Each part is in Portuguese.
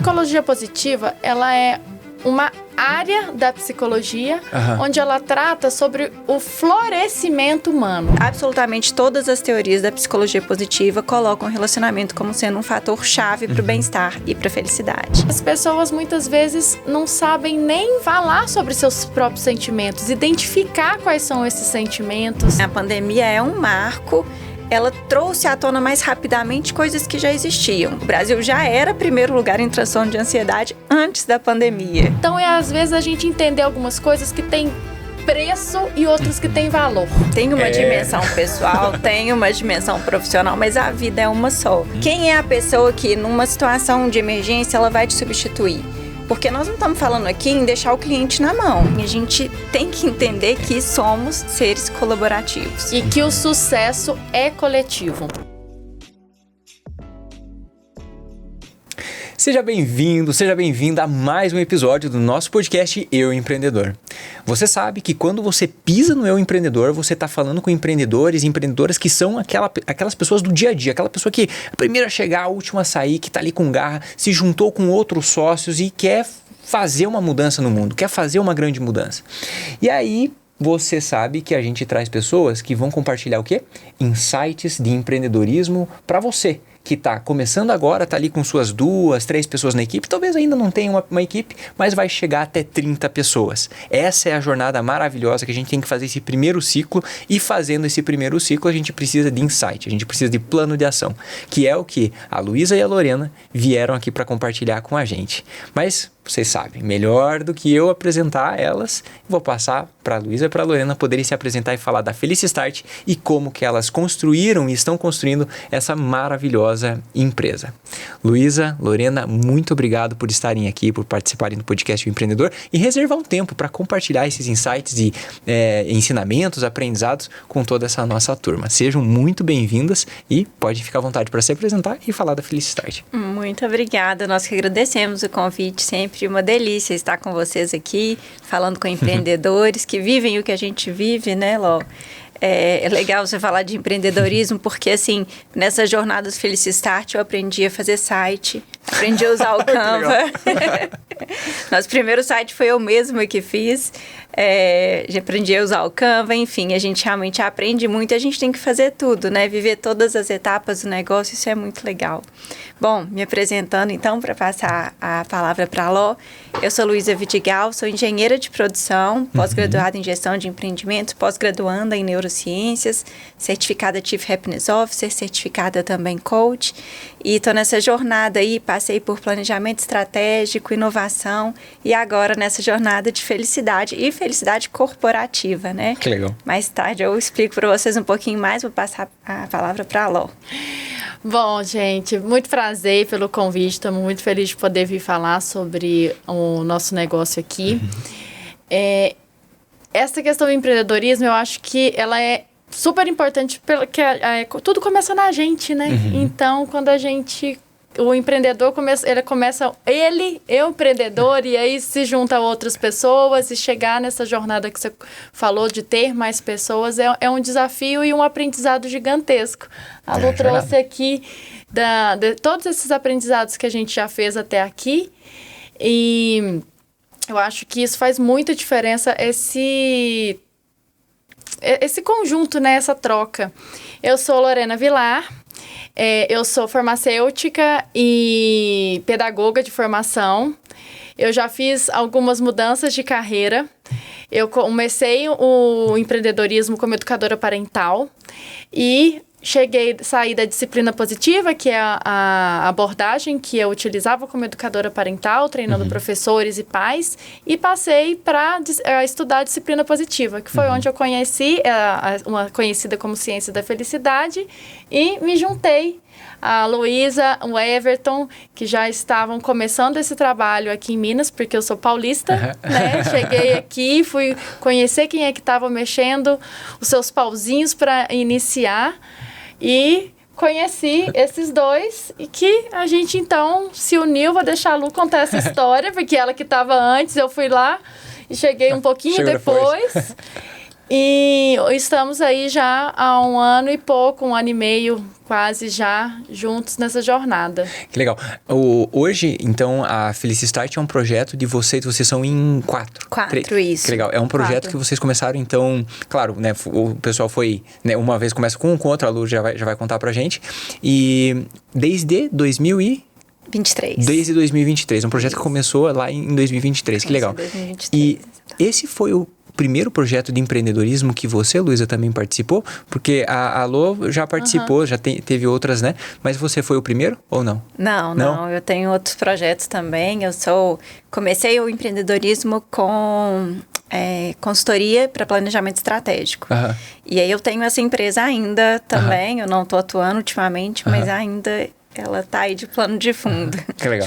psicologia positiva, ela é uma área da psicologia onde ela trata sobre o florescimento humano. Absolutamente todas as teorias da psicologia positiva colocam o relacionamento como sendo um fator chave para o bem-estar e para a felicidade. As pessoas muitas vezes não sabem nem falar sobre seus próprios sentimentos, identificar quais são esses sentimentos. A pandemia é um marco. Ela trouxe à tona mais rapidamente coisas que já existiam. O Brasil já era primeiro lugar em transtorno de ansiedade antes da pandemia. Então, às vezes, a gente entender algumas coisas que têm preço e outras que têm valor. Tem uma dimensão pessoal, tem uma dimensão profissional, mas a vida é uma só. Quem é a pessoa que, numa situação de emergência, ela vai te substituir? Porque nós não estamos falando aqui em deixar o cliente na mão. A gente tem que entender que somos seres colaborativos. E que o sucesso é coletivo. Seja bem-vindo, seja bem-vinda a mais um episódio do nosso podcast Eu Empreendedor. Você sabe que quando você pisa no Eu Empreendedor, você está falando com empreendedores e empreendedoras que são aquelas pessoas do dia a dia, aquela pessoa que é a primeira a chegar, a última a sair, que está ali com garra, se juntou com outros sócios e quer fazer uma mudança no mundo, quer fazer uma grande mudança. E aí, você sabe que a gente traz pessoas que vão compartilhar o quê? Insights de empreendedorismo para você, que está começando agora, está ali com suas 2, 3 pessoas na equipe, talvez ainda não tenha uma equipe, mas vai chegar até 30 pessoas. Essa é a jornada maravilhosa que a gente tem que fazer esse primeiro ciclo, e fazendo esse primeiro ciclo a gente precisa de insight, a gente precisa de plano de ação, que é o que a Luísa e a Lorena vieram aqui para compartilhar com a gente. Mas vocês sabem, melhor do que eu apresentar elas, vou passar para a Luísa e para a Lorena poderem se apresentar e falar da Felicistart e como que elas construíram e estão construindo essa maravilhosa empresa. Luísa, Lorena, muito obrigado por estarem aqui, por participarem do podcast O Empreendedor e reservar um tempo para compartilhar esses insights e ensinamentos, aprendizados com toda essa nossa turma. Sejam muito bem-vindas e podem ficar à vontade para se apresentar e falar da Felicistart. Muito obrigada, nós que agradecemos o convite, sempre uma delícia estar com vocês aqui, falando com empreendedores que vivem o que a gente vive, né, Ló? É legal você falar de empreendedorismo, porque assim, nessas jornadas Felicistart eu aprendi a fazer site, aprendi a usar o Canva. Nosso primeiro site foi eu mesma que fiz, já aprendi a usar o Canva, enfim, a gente realmente aprende muito e a gente tem que fazer tudo, né? Viver todas as etapas do negócio, isso é muito legal. Bom, me apresentando então para passar a palavra para a Ló, eu sou Luísa Vidigal, sou engenheira de produção, pós-graduada em gestão de empreendimentos, pós-graduanda em neurociências, certificada Chief Happiness Officer, certificada também coach, e estou nessa jornada aí, passei por planejamento estratégico, inovação e agora nessa jornada de felicidade e felicidade corporativa, né? Que legal. Mais tarde eu explico para vocês um pouquinho mais, vou passar a palavra para a Ló. Bom, gente, muito prazer pelo convite, estamos muito felizes de poder vir falar sobre o nosso negócio aqui. Essa questão do empreendedorismo, eu acho que ela é super importante, porque tudo começa na gente, né? Então, quando o empreendedor eu empreendedor, e aí se junta a outras pessoas e chegar nessa jornada que você falou de ter mais pessoas é um desafio e um aprendizado gigantesco. A Lu trouxe aqui de todos esses aprendizados que a gente já fez até aqui, e eu acho que isso faz muita diferença, esse conjunto, né, essa troca. Eu sou Lorena Vilar. Eu sou farmacêutica e pedagoga de formação. Eu já fiz algumas mudanças de carreira. Eu comecei o empreendedorismo como educadora parental e saí da disciplina positiva, que é a abordagem que eu utilizava como educadora parental, treinando professores e pais, e passei para estudar a disciplina positiva, que foi onde eu conheci uma conhecida como Ciência da Felicidade, e me juntei a Luísa, o Everton, que já estavam começando esse trabalho aqui em Minas, porque eu sou paulista, né? Cheguei aqui, fui conhecer quem é que estava mexendo os seus pauzinhos para iniciar, e conheci esses dois, e que a gente então se uniu. Vou deixar a Lu contar essa história, porque ela que estava antes, eu fui lá e cheguei um pouquinho depois. E estamos aí já há 1 ano e pouco, 1 ano e meio, quase já, juntos nessa jornada. Que legal. Hoje, então, a Felicistart é um projeto de vocês são em 4. 4, isso. Que legal. É um projeto 4. que vocês começaram, então, claro, né, o pessoal foi, né, uma vez começa com outro, a Lu já vai contar pra gente. E desde 23. Desde 2023, um projeto que começou lá em 2023, que legal. 2023, e esse foi o primeiro projeto de empreendedorismo que você, Luísa, também participou? Porque a Lô já participou, já teve outras, né? Mas você foi o primeiro ou não? Não. Eu tenho outros projetos também. Comecei o empreendedorismo com consultoria para planejamento estratégico. E aí eu tenho essa empresa ainda também. Eu não estou atuando ultimamente, mas ainda ela tá aí de plano de fundo,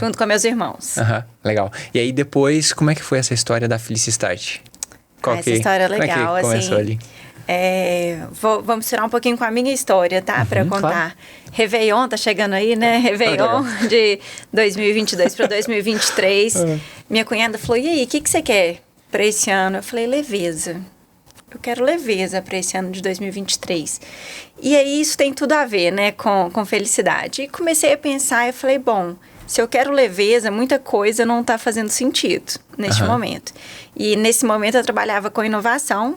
junto com meus irmãos. Legal. E aí depois, como é que foi essa história da Felicistart? Essa história é legal, como é que começou ali? Vamos tirar um pouquinho com a minha história, tá? Para contar. Claro. Réveillon, tá chegando aí, né? Réveillon de 2022 para 2023. Minha cunhada falou, e aí, o que você quer para esse ano? Eu falei, leveza. Eu quero leveza para esse ano de 2023. E aí, isso tem tudo a ver, né? Com felicidade. E comecei a pensar, eu falei, bom, se eu quero leveza, muita coisa não está fazendo sentido neste momento. E nesse momento eu trabalhava com inovação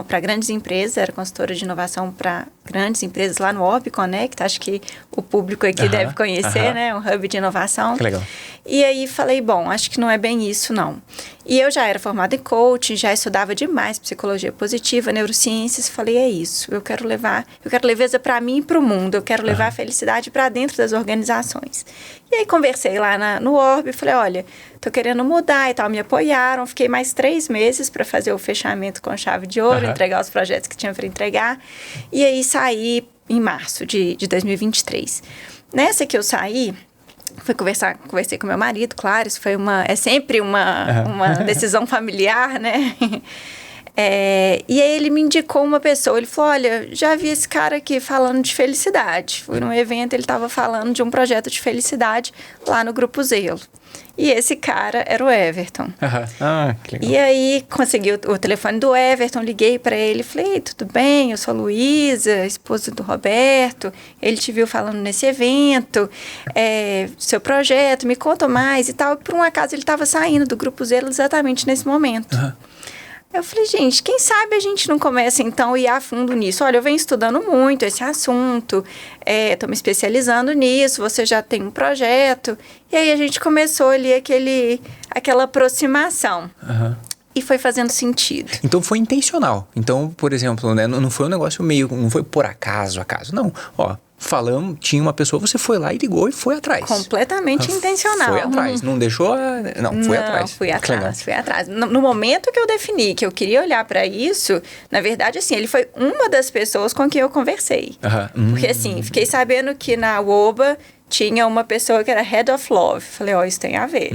para grandes empresas, era consultora de inovação para grandes empresas lá no Orb Connect, acho que o público aqui deve conhecer, né? Um hub de inovação. Que legal. E aí falei, bom, acho que não é bem isso, não. E eu já era formada em coaching, já estudava demais psicologia positiva, neurociências, falei, é isso, eu quero leveza para mim e para o mundo, eu quero levar a felicidade para dentro das organizações. E aí conversei lá no Orb, falei, olha, tô querendo mudar e tal, me apoiaram, fiquei mais 3 meses para fazer o fechamento com chave de ouro, entregar os projetos que tinha para entregar, e aí saí em março de 2023. Nessa que eu saí, conversei com meu marido, claro, isso foi sempre uma decisão familiar, né? E aí ele me indicou uma pessoa, ele falou, olha, já vi esse cara aqui falando de felicidade. Fui num evento, ele estava falando de um projeto de felicidade lá no Grupo Zelo. E esse cara era o Everton. Que legal. E aí consegui o telefone do Everton, liguei para ele, falei, tudo bem, eu sou a Luísa, esposa do Roberto, ele te viu falando nesse evento, seu projeto, me conta mais e tal. Por um acaso ele estava saindo do Grupo Zelo exatamente nesse momento. Eu falei, gente, quem sabe a gente não começa, então, a ir a fundo nisso. Olha, eu venho estudando muito esse assunto, estou me especializando nisso, você já tem um projeto. E aí a gente começou ali aquela aproximação. E foi fazendo sentido. Então, foi intencional. Então, por exemplo, né, não foi um negócio não foi por acaso. Não, falamos, tinha uma pessoa, você foi lá e ligou e foi atrás. Completamente intencional. Foi atrás, não deixou... Não, foi atrás. Fui atrás. No momento que eu defini que eu queria olhar para isso, na verdade, assim, ele foi uma das pessoas com quem eu conversei. Porque, assim, fiquei sabendo que na UOBA tinha uma pessoa que era Head of Love. Falei, isso tem a ver.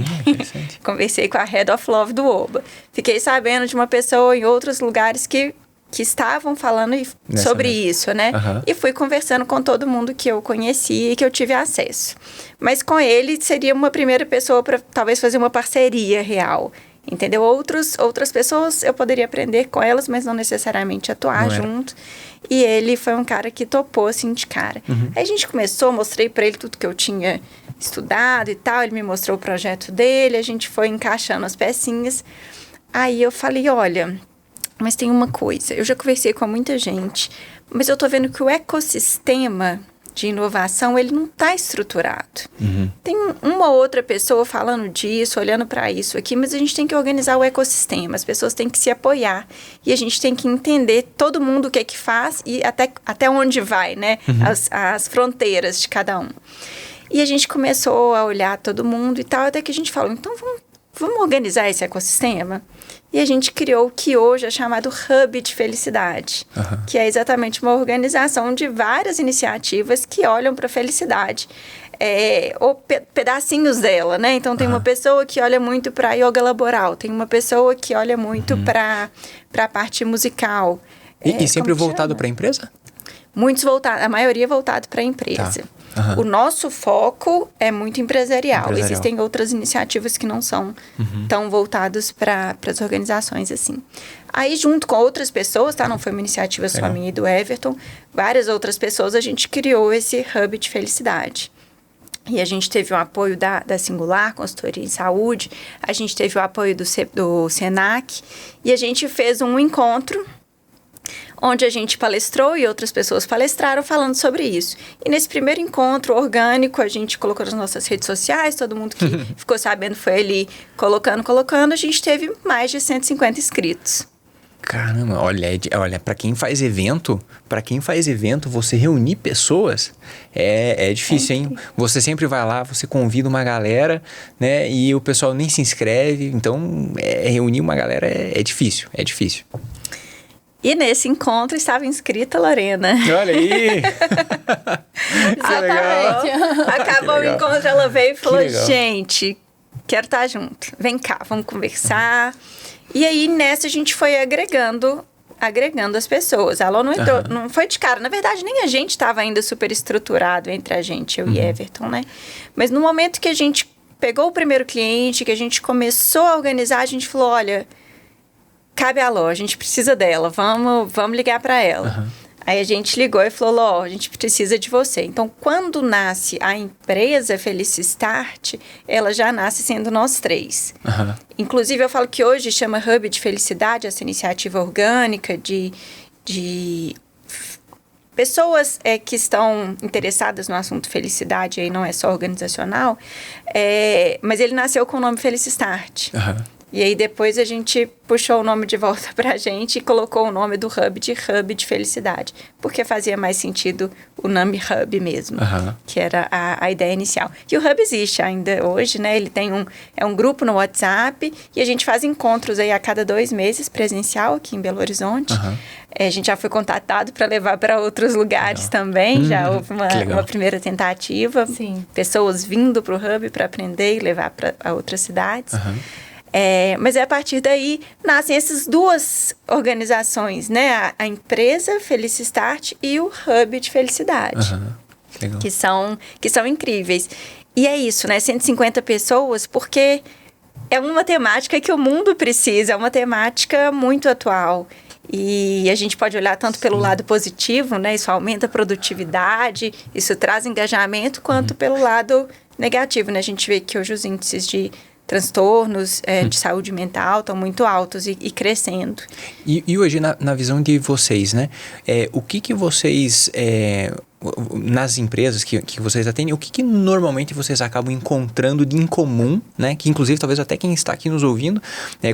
Conversei com a Head of Love do UOBA. Fiquei sabendo de uma pessoa em outros lugares que estavam falando sobre isso, né? E fui conversando com todo mundo que eu conhecia e que eu tive acesso. Mas com ele seria uma primeira pessoa para talvez fazer uma parceria real, entendeu? Outras pessoas eu poderia aprender com elas, mas não necessariamente atuar junto. E ele foi um cara que topou, assim, de cara. Aí a gente começou, mostrei para ele tudo que eu tinha estudado e tal, ele me mostrou o projeto dele, a gente foi encaixando as pecinhas. Aí eu falei, olha... Mas tem uma coisa, eu já conversei com muita gente, mas eu tô vendo que o ecossistema de inovação, ele não está estruturado. Tem uma outra pessoa falando disso, olhando para isso aqui, mas a gente tem que organizar o ecossistema, as pessoas têm que se apoiar e a gente tem que entender todo mundo o que é que faz e até onde vai, né? As fronteiras de cada um. E a gente começou a olhar todo mundo e tal, até que a gente falou, então vamos organizar esse ecossistema? E a gente criou o que hoje é chamado Hub de Felicidade, que é exatamente uma organização de várias iniciativas que olham para a felicidade, ou pedacinhos dela, né? Então, tem uma pessoa que olha muito para a yoga laboral, tem uma pessoa que olha muito para a parte musical. E sempre voltado para a empresa? Muitos voltados, a maioria voltado para a empresa. Aham. O nosso foco é muito empresarial. Empresarial. Existem outras iniciativas que não são tão voltadas para as organizações assim. Aí, junto com outras pessoas, tá? Não foi uma iniciativa só Legal. minha e do Everton, várias outras pessoas, a gente criou esse Hub de Felicidade. E a gente teve o apoio da Singular, consultoria em saúde, a gente teve o apoio do Senac, e a gente fez um encontro onde a gente palestrou e outras pessoas palestraram falando sobre isso. E nesse primeiro encontro orgânico, a gente colocou nas nossas redes sociais, todo mundo que ficou sabendo foi ali colocando, a gente teve mais de 150 inscritos. Caramba, olha, para quem faz evento, você reunir pessoas é difícil, hein? Você sempre vai lá, você convida uma galera, né? E o pessoal nem se inscreve, então reunir uma galera é difícil. E nesse encontro estava inscrita a Lorena. Olha aí! Acabou o encontro, ela veio e falou, gente, quero estar junto. Vem cá, vamos conversar. E aí, nessa, a gente foi agregando as pessoas. Ela não entrou, não foi de cara. Na verdade, nem a gente estava ainda super estruturado entre a gente, eu e Everton, né? Mas no momento que a gente pegou o primeiro cliente, que a gente começou a organizar, a gente falou, olha, cabe a Ló, a gente precisa dela, vamos ligar para ela. Aí a gente ligou e falou, Ló, a gente precisa de você. Então, quando nasce a empresa Felicistart, ela já nasce sendo nós três. Inclusive, eu falo que hoje chama Hub de Felicidade, essa iniciativa orgânica de pessoas que estão interessadas no assunto felicidade, aí não é só organizacional, mas ele nasceu com o nome Felicistart. E aí depois a gente puxou o nome de volta pra gente e colocou o nome do Hub de Felicidade. Porque fazia mais sentido o nome Hub mesmo, que era a ideia inicial. E o Hub existe ainda hoje, né? Ele tem um grupo no WhatsApp e a gente faz encontros aí a cada 2 meses presencial aqui em Belo Horizonte. A gente já foi contatado para levar para outros lugares também. Já houve uma primeira tentativa. Sim. Pessoas vindo pro Hub para aprender e levar para outras cidades. Mas a partir daí nascem essas 2 organizações, né? A empresa Felicistart e o Hub de Felicidade, Legal. que são incríveis. E é isso, né? 150 pessoas, porque é uma temática que o mundo precisa, é uma temática muito atual. E a gente pode olhar tanto pelo lado positivo, né? Isso aumenta a produtividade, isso traz engajamento, quanto pelo lado negativo, né? A gente vê que hoje os índices de transtornos de saúde mental estão muito altos e crescendo. E hoje, na visão de vocês, né? O que vocês, nas empresas que vocês atendem, o que normalmente vocês acabam encontrando de incomum, né? Que inclusive talvez até quem está aqui nos ouvindo,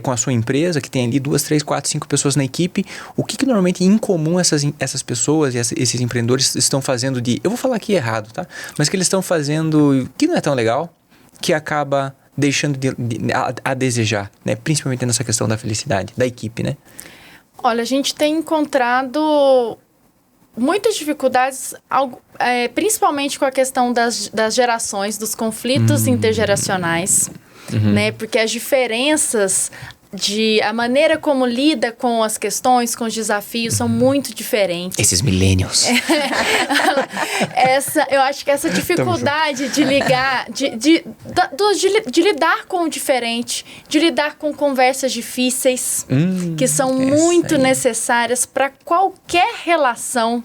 com a sua empresa, que tem ali 2, 3, 4, 5 pessoas na equipe, o que normalmente em comum essas pessoas e esses empreendedores estão fazendo eu vou falar aqui errado, tá? Mas que eles estão fazendo que não é tão legal, que acaba deixando a desejar, né? Principalmente nessa questão da felicidade, da equipe, né? Olha, a gente tem encontrado muitas dificuldades, principalmente com a questão das gerações, dos conflitos intergeracionais, né? Porque as diferenças a maneira como lida com as questões, com os desafios, são muito diferentes. Esses millennials. Eu acho que essa dificuldade de lidar com o diferente, de lidar com conversas difíceis, que são muito necessárias para qualquer relação,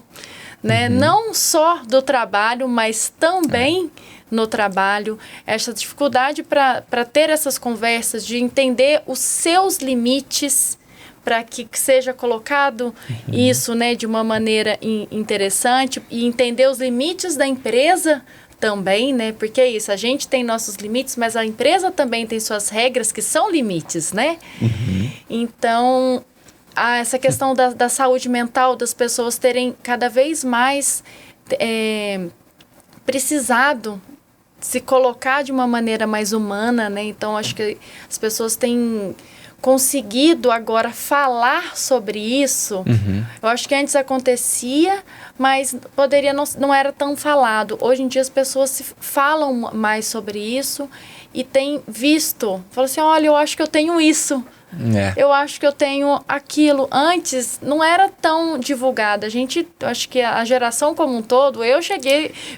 né? Não só do trabalho, mas também no trabalho, essa dificuldade para ter essas conversas, de entender os seus limites, para que seja colocado isso, né, de uma maneira interessante, e entender os limites da empresa também, né, porque é isso, a gente tem nossos limites, mas a empresa também tem suas regras que são limites, né? Então, essa questão da saúde mental, das pessoas terem cada vez mais precisado se colocar de uma maneira mais humana, né? Então, acho que as pessoas têm conseguido agora falar sobre isso. Eu acho que antes acontecia, mas não era tão falado. Hoje em dia as pessoas falam mais sobre isso e têm visto. Falam assim, olha, eu acho que eu tenho isso, Eu acho que eu tenho aquilo. Antes, não era tão divulgado. Acho que a geração como um todo,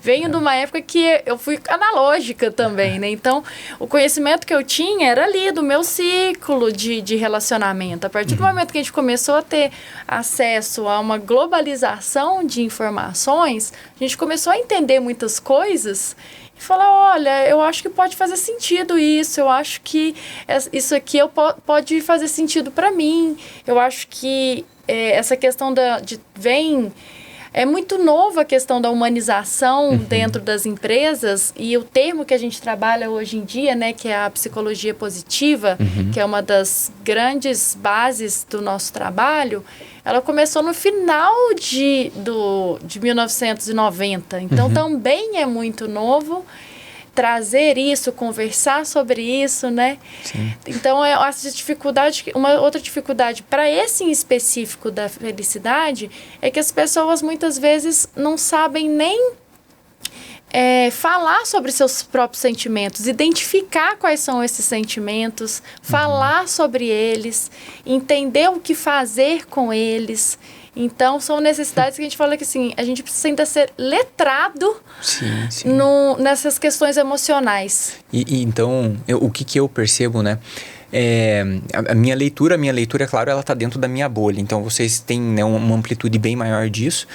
venho de uma época que eu fui analógica também, né? Então, o conhecimento que eu tinha era ali do meu ciclo de relacionamento. A partir do momento que a gente começou a ter acesso a uma globalização de informações, a gente começou a entender muitas coisas e falar, olha, eu acho que pode fazer sentido isso, eu acho que isso aqui pode fazer sentido para mim, eu acho que essa questão é muito nova a questão da humanização dentro das empresas, e o termo que a gente trabalha hoje em dia, né, que é a psicologia positiva, que é uma das grandes bases do nosso trabalho, ela começou no final de 1990. Então, também é muito novo trazer isso, conversar sobre isso, né? Sim. Então, uma outra dificuldade para esse em específico da felicidade é que as pessoas muitas vezes não sabem nem falar sobre seus próprios sentimentos, identificar quais são esses sentimentos, falar sobre eles, entender o que fazer com eles. Então, são necessidades que a gente fala que assim, a gente precisa ainda ser letrado nessas questões emocionais. Então, o que eu percebo, né? A minha leitura, é claro, ela está dentro da minha bolha. Então, vocês têm, né, uma amplitude bem maior disso.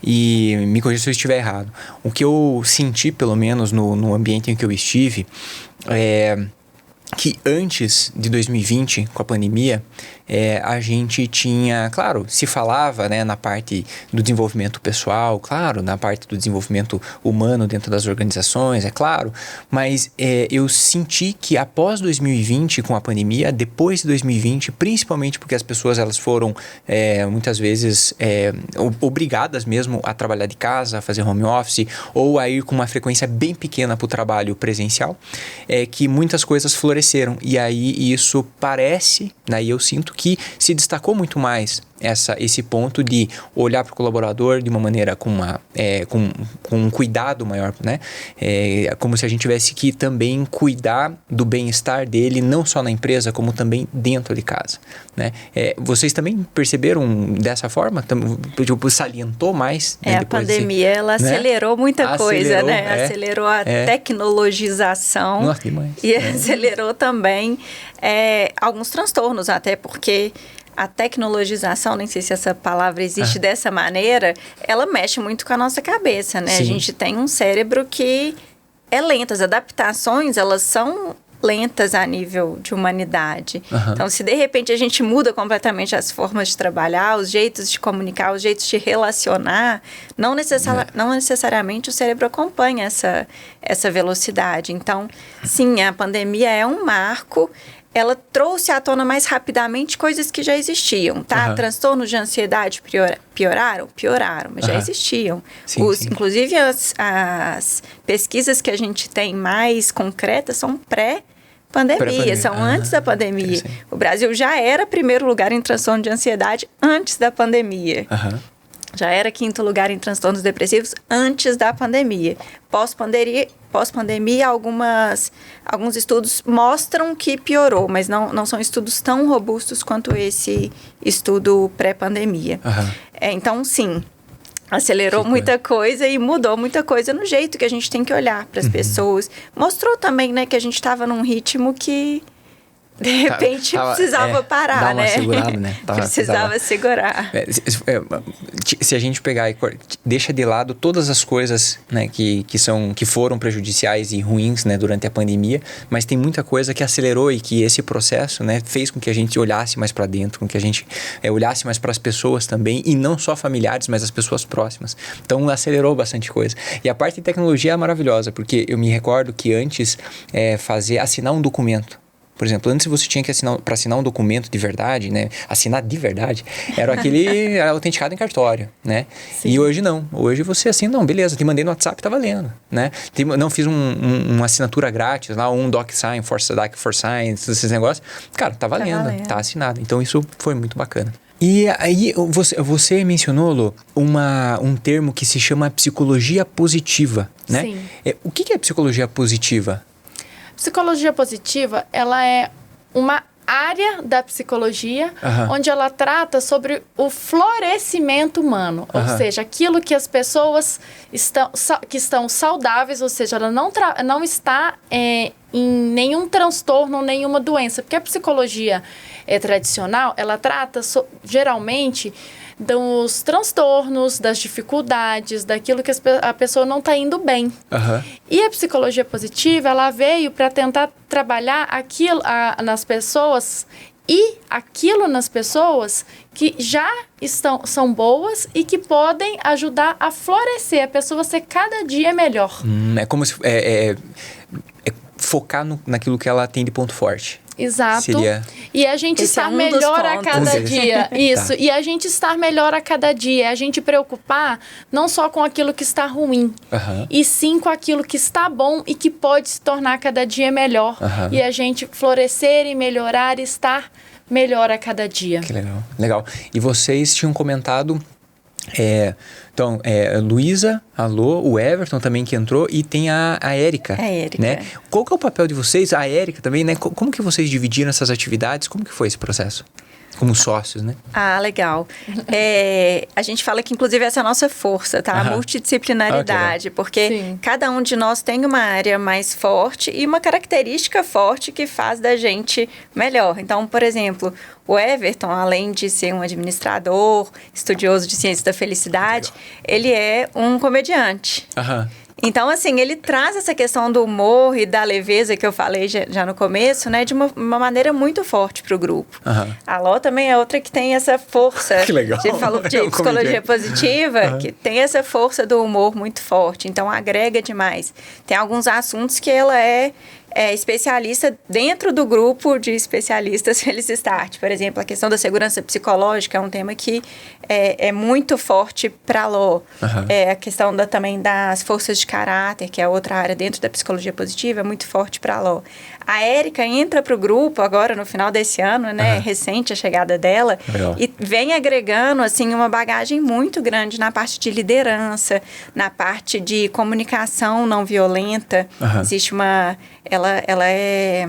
E me corrija se eu estiver errado. O que eu senti, pelo menos no ambiente em que eu estive, que antes de 2020, com a pandemia, a gente tinha, claro, se falava, né, na parte do desenvolvimento pessoal, claro, na parte do desenvolvimento humano dentro das organizações, é claro, mas eu senti que após 2020, com a pandemia, depois de 2020, principalmente porque as pessoas elas foram muitas vezes obrigadas mesmo a trabalhar de casa, a fazer home office, ou a ir com uma frequência bem pequena para o trabalho presencial, que muitas coisas floresceram, e aí isso parece, né, e eu sinto que se destacou muito mais esse ponto de olhar para o colaborador de uma maneira com um cuidado maior, né? Como se a gente tivesse que também cuidar do bem-estar dele, não só na empresa, como também dentro de casa, né? Vocês também perceberam dessa forma? Tipo, salientou mais? Né, a pandemia, ela acelerou muita coisa, né? Acelerou a tecnologização. Nossa, demais. E acelerou também alguns transtornos, até porque a tecnologização, nem sei se essa palavra existe dessa maneira, ela mexe muito com a nossa cabeça, né? Sim. A gente tem um cérebro que é lento, as adaptações, elas são lentas a nível de humanidade. Então, se de repente a gente muda completamente as formas de trabalhar, os jeitos de comunicar, os jeitos de relacionar, não necessariamente o cérebro acompanha essa velocidade. Então, sim, a pandemia é um marco. Ela trouxe à tona mais rapidamente coisas que já existiam, tá? Transtornos de ansiedade pioraram, mas já existiam. Sim. Inclusive, as pesquisas que a gente tem mais concretas são pré-pandemia, são antes da pandemia. O Brasil já era primeiro lugar em transtorno de ansiedade antes da pandemia. Já era quinto lugar em transtornos depressivos antes da pandemia. Pós-pandemia, alguns estudos mostram que piorou, mas não são estudos tão robustos quanto esse estudo pré-pandemia. Então, sim, acelerou muita coisa e mudou muita coisa no jeito que a gente tem que olhar para as pessoas. Mostrou também, né, que a gente estava num ritmo que de repente precisava parar, dar uma né? segurada, né? Precisava segurar. Se a gente pegar e deixa de lado todas as coisas, né, que foram prejudiciais e ruins, né, durante a pandemia, mas tem muita coisa que acelerou e que esse processo, né, fez com que a gente olhasse mais para dentro, com que a gente olhasse mais para as pessoas também, e não só familiares, mas as pessoas próximas. Então acelerou bastante coisa. E a parte de tecnologia é maravilhosa, porque eu me recordo que antes assinar um documento, por exemplo, antes você tinha que para assinar um documento de verdade, né? Assinar de verdade, era autenticado em cartório, né? Sim. E hoje não. Hoje você assina, não, beleza, te mandei no WhatsApp, tá valendo, né? Fiz uma assinatura grátis lá, um DocSign, ForSign, esses negócios. Cara, tá valendo, tá assinado. Então isso foi muito bacana. E aí você mencionou, Lô, um termo que se chama psicologia positiva, né? Sim. O que é psicologia positiva? Psicologia positiva, ela é uma área da psicologia, onde ela trata sobre o florescimento humano. Ou seja, aquilo que as pessoas que estão saudáveis, ou seja, ela não está em nenhum transtorno, nenhuma doença. Porque a psicologia tradicional, ela trata geralmente dos transtornos, das dificuldades, daquilo que a pessoa não está indo bem. E a psicologia positiva, ela veio para tentar trabalhar aquilo nas pessoas e aquilo nas pessoas que já são boas e que podem ajudar a florescer, a pessoa ser cada dia melhor. É como se... focar naquilo que ela tem de ponto forte. Exato. Seria... E a gente estar melhor a cada dia. Isso. Tá. E a gente estar melhor a cada dia. A gente preocupar não só com aquilo que está ruim, e sim com aquilo que está bom e que pode se tornar cada dia melhor. E a gente florescer e melhorar e estar melhor a cada dia. Que legal. Legal. E vocês tinham comentado... Luísa, alô, o Everton também que entrou e tem a Érica. A Érica. Né? Qual que é o papel de vocês? A Érica também, né? Como que vocês dividiram essas atividades? Como que foi esse processo? Como sócios, né? Ah, legal. A gente fala que, inclusive, essa é a nossa força, tá? A multidisciplinaridade. Porque cada um de nós tem uma área mais forte e uma característica forte que faz da gente melhor. Então, por exemplo, o Everton, além de ser um administrador, estudioso de ciências da felicidade, ele é um comediante. Então, assim, ele traz essa questão do humor e da leveza que eu falei já no começo, né? De uma maneira muito forte para o grupo. A Ló também é outra que tem essa força. Que legal. A gente falou de psicologia positiva, que tem essa força do humor muito forte. Então, agrega demais. Tem alguns assuntos que ela é especialista dentro do grupo de especialistas Felicistart. Por exemplo, a questão da segurança psicológica é um tema que é muito forte para a Ló. A questão também das forças de caráter, que é outra área dentro da psicologia positiva, é muito forte para a Ló. A Érica entra para o grupo agora no final desse ano, né? Recente a chegada dela. Legal. E vem agregando assim, uma bagagem muito grande na parte de liderança, na parte de comunicação não violenta. Existe uma... Ela é...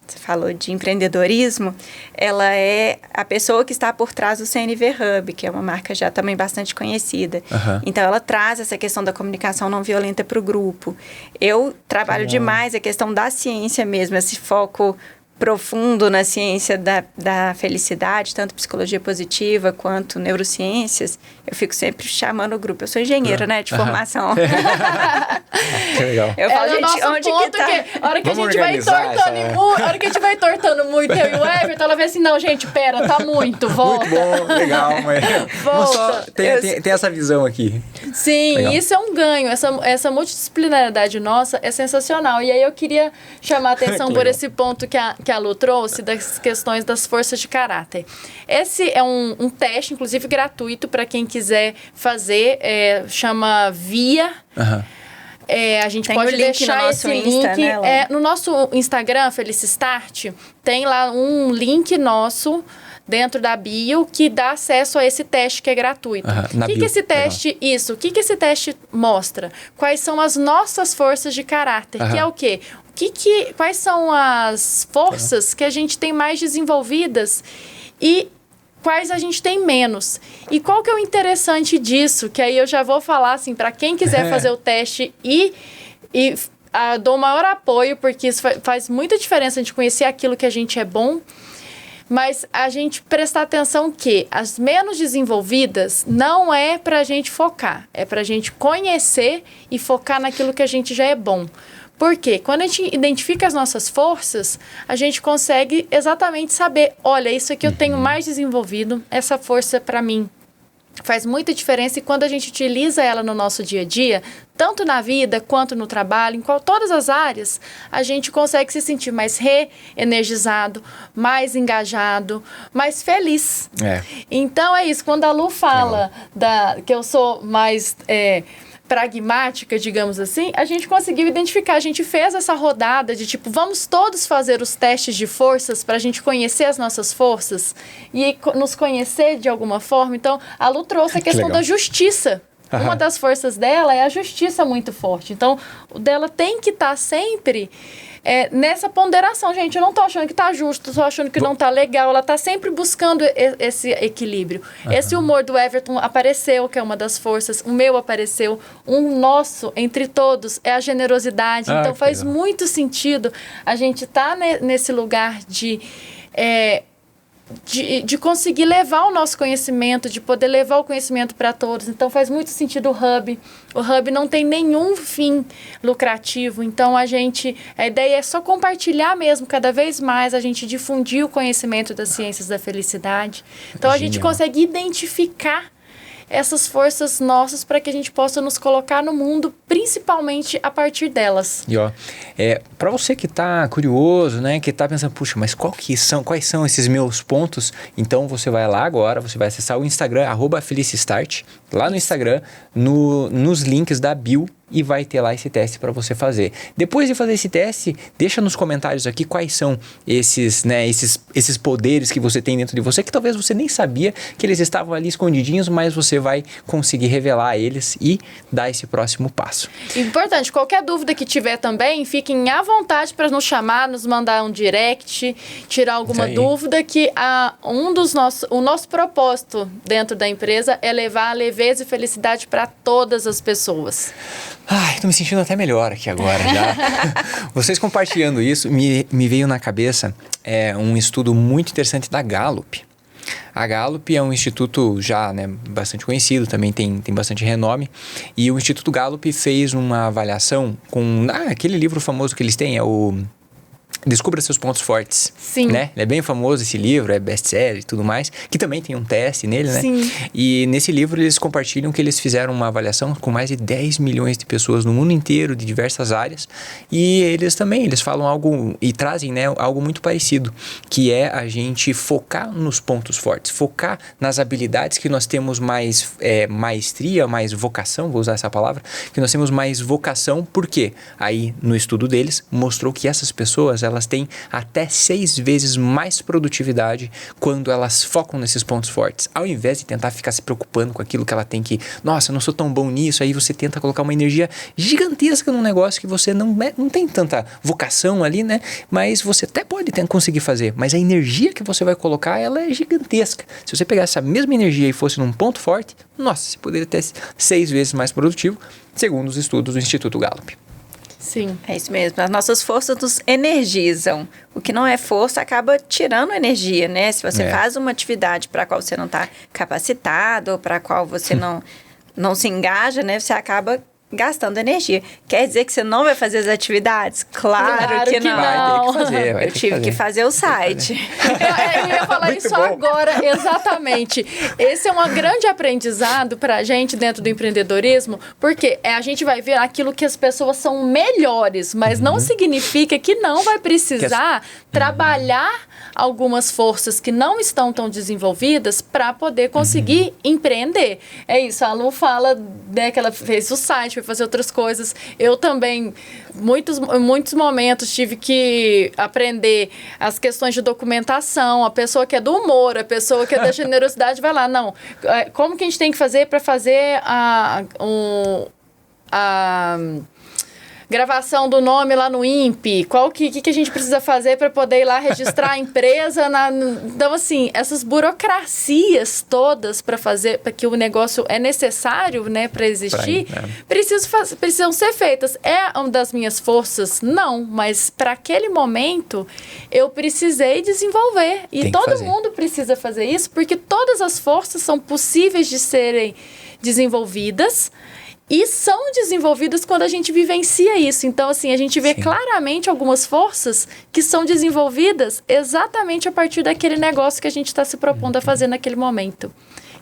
Você falou de empreendedorismo. Ela é a pessoa que está por trás do CNV Hub, que é uma marca já também bastante conhecida. Então, ela traz essa questão da comunicação não violenta para o grupo. Eu trabalho demais a questão da ciência mesmo, esse foco profundo na ciência da felicidade, tanto psicologia positiva quanto neurociências. Eu fico sempre chamando o grupo. Eu sou engenheira, né, de formação. Que legal. Eu falo, gente, onde que tá? A hora que a gente vai entortando muito, eu e o Everton, ela vê assim, não, gente, pera, tá muito, volta. Muito bom, legal, mas... Volta. Tem essa visão aqui. Sim, legal. Isso é um ganho. Essa multidisciplinaridade nossa é sensacional. E aí eu queria chamar a atenção por esse ponto que a Lu trouxe, das questões das forças de caráter. Esse é um teste, inclusive gratuito, para quem quiser fazer, chama VIA. A gente tem pode deixar esse link. Né, no nosso Instagram, Felicistart, tem lá um link nosso dentro da bio que dá acesso a esse teste que é gratuito. O que esse teste... Isso. O que esse teste mostra? Quais são as nossas forças de caráter? Que é o quê? Quais são as forças que a gente tem mais desenvolvidas e quais a gente tem menos? E qual que é o interessante disso? Que aí eu já vou falar, assim, para quem quiser fazer o teste e dou maior apoio, porque isso faz muita diferença de conhecer aquilo que a gente é bom. Mas a gente prestar atenção que as menos desenvolvidas não é para a gente focar, é para a gente conhecer e focar naquilo que a gente já é bom. Por quê? Quando a gente identifica as nossas forças, a gente consegue exatamente saber, olha, isso aqui eu tenho mais desenvolvido, essa força para mim faz muita diferença, e quando a gente utiliza ela no nosso dia a dia, tanto na vida quanto no trabalho, em todas as áreas, a gente consegue se sentir mais reenergizado, mais engajado, mais feliz. Então é isso, quando a Lu fala que eu sou mais pragmática, digamos assim, a gente conseguiu identificar, a gente fez essa rodada de tipo, vamos todos fazer os testes de forças para a gente conhecer as nossas forças e nos conhecer de alguma forma. Então, a Lu trouxe a questão da justiça. Uma das forças dela é a justiça muito forte. Então, o dela tem que estar sempre nessa ponderação, gente, eu não tô achando que tá justo, tô achando que não tá legal. Ela tá sempre buscando esse equilíbrio. Esse humor do Everton apareceu, que é uma das forças. O meu apareceu. Um nosso, entre todos, é a generosidade. Então faz muito sentido a gente tá nesse lugar de conseguir levar o nosso conhecimento, de poder levar o conhecimento para todos. Então, faz muito sentido o Hub. O Hub não tem nenhum fim lucrativo. Então, a ideia é só compartilhar mesmo, cada vez mais, a gente difundir o conhecimento das ciências da felicidade. Então, a gente consegue identificar essas forças nossas para que a gente possa nos colocar no mundo, principalmente a partir delas. E para você que está curioso, né, que está pensando, puxa, mas quais são esses meus pontos? Então você vai lá agora, você vai acessar o Instagram, @felicistart, lá no Instagram, nos links da bio, e vai ter lá esse teste para você fazer. Depois de fazer esse teste, deixa nos comentários aqui quais são esses poderes que você tem dentro de você, que talvez você nem sabia que eles estavam ali escondidinhos, mas você vai conseguir revelar eles e dar esse próximo passo. Importante, qualquer dúvida que tiver também, fiquem à vontade para nos chamar, nos mandar um direct, tirar alguma dúvida, que o nosso propósito dentro da empresa é levar leveza e felicidade para todas as pessoas. Ai, tô me sentindo até melhor aqui agora já. Vocês compartilhando isso, me veio na cabeça um estudo muito interessante da Gallup. A Gallup é um instituto já bastante conhecido, também tem bastante renome. E o Instituto Gallup fez uma avaliação com aquele livro famoso que eles têm, é o Descubra Seus Pontos Fortes. Sim. Né? É bem famoso esse livro, é best-seller e tudo mais, que também tem um teste nele, né? Sim. E nesse livro eles compartilham que eles fizeram uma avaliação com mais de 10 milhões de pessoas no mundo inteiro, de diversas áreas, e eles falam algo e trazem, né, algo muito parecido, que é a gente focar nos pontos fortes, focar nas habilidades que nós temos mais maestria, mais vocação, vou usar essa palavra, que nós temos mais vocação, porque aí no estudo deles mostrou que essas pessoas, elas têm até 6 vezes mais produtividade quando elas focam nesses pontos fortes. Ao invés de tentar ficar se preocupando com aquilo que ela tem que... Nossa, eu não sou tão bom nisso. Aí você tenta colocar uma energia gigantesca num negócio que você não tem tanta vocação ali, né? Mas você até pode conseguir fazer. Mas a energia que você vai colocar, ela é gigantesca. Se você pegar essa mesma energia e fosse num ponto forte, nossa, você poderia ter 6 vezes mais produtivo, segundo os estudos do Instituto Gallup. Sim. É isso mesmo. As nossas forças nos energizam. O que não é força acaba tirando energia, né? Se você faz uma atividade para a qual você não está capacitado, ou para a qual você não se engaja, né? Você acaba gastando energia. Quer dizer que você não vai fazer as atividades? Claro que não. Vai ter que fazer. Eu tive que fazer o site. Eu ia falar muito isso bom. Agora, exatamente. Esse é um grande aprendizado para a gente dentro do empreendedorismo, porque a gente vai ver aquilo que as pessoas são melhores, mas não significa que não vai precisar trabalhar algumas forças que não estão tão desenvolvidas para poder conseguir empreender. É isso, a Lu fala, né, que ela fez o site, foi fazer outras coisas. Eu também, muitos momentos, tive que aprender as questões de documentação. A pessoa que é do humor, a pessoa que é da generosidade vai lá. Não, como que a gente tem que fazer para fazer a gravação do nome lá no INPE, que a gente precisa fazer para poder ir lá registrar a empresa. Então, assim, essas burocracias todas para que o negócio é necessário, né, para existir, precisam ser feitas. É uma das minhas forças? Não, mas para aquele momento eu precisei desenvolver. E todo mundo precisa fazer isso, porque todas as forças são possíveis de serem desenvolvidas. E são desenvolvidas quando a gente vivencia isso. Então, assim, a gente vê claramente algumas forças que são desenvolvidas exatamente a partir daquele negócio que a gente está se propondo a fazer naquele momento.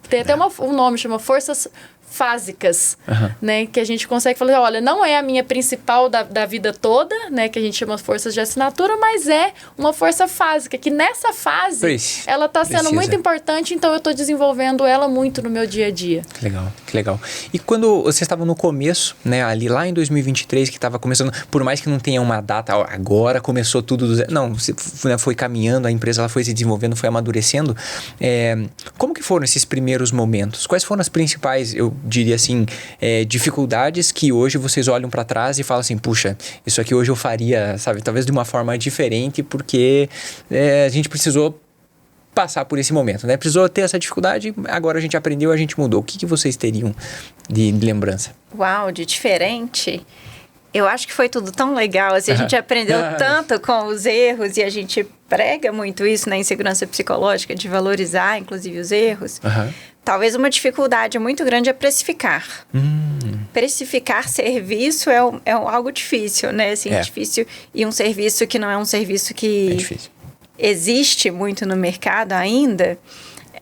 Tem até um nome, chama forças fásicas, né? Que a gente consegue falar, olha, não é a minha principal da vida toda, né? Que a gente chama forças de assinatura, mas é uma força fásica, que nessa fase, ela está sendo muito importante, então eu estou desenvolvendo ela muito no meu dia a dia. Que legal. E quando vocês estavam no começo, né? Ali lá em 2023, que estava começando, por mais que não tenha uma data, agora começou tudo do zero. Não, você foi caminhando, a empresa ela foi se desenvolvendo, foi amadurecendo. Como que foram esses primeiros momentos? Quais foram as principais... Eu diria assim, dificuldades que hoje vocês olham para trás e falam assim, puxa, isso aqui hoje eu faria, sabe, talvez de uma forma diferente, porque a gente precisou passar por esse momento, né? Precisou ter essa dificuldade, agora a gente aprendeu, a gente mudou. O que vocês teriam de lembrança? Uau, de diferente? Eu acho que foi tudo tão legal, assim, a gente aprendeu tanto com os erros e a gente prega muito isso na insegurança psicológica, de valorizar, inclusive, os erros. Talvez uma dificuldade muito grande é precificar. Precificar serviço é algo difícil, né? Assim, difícil, e um serviço que não é um serviço que... É difícil. Existe muito no mercado ainda.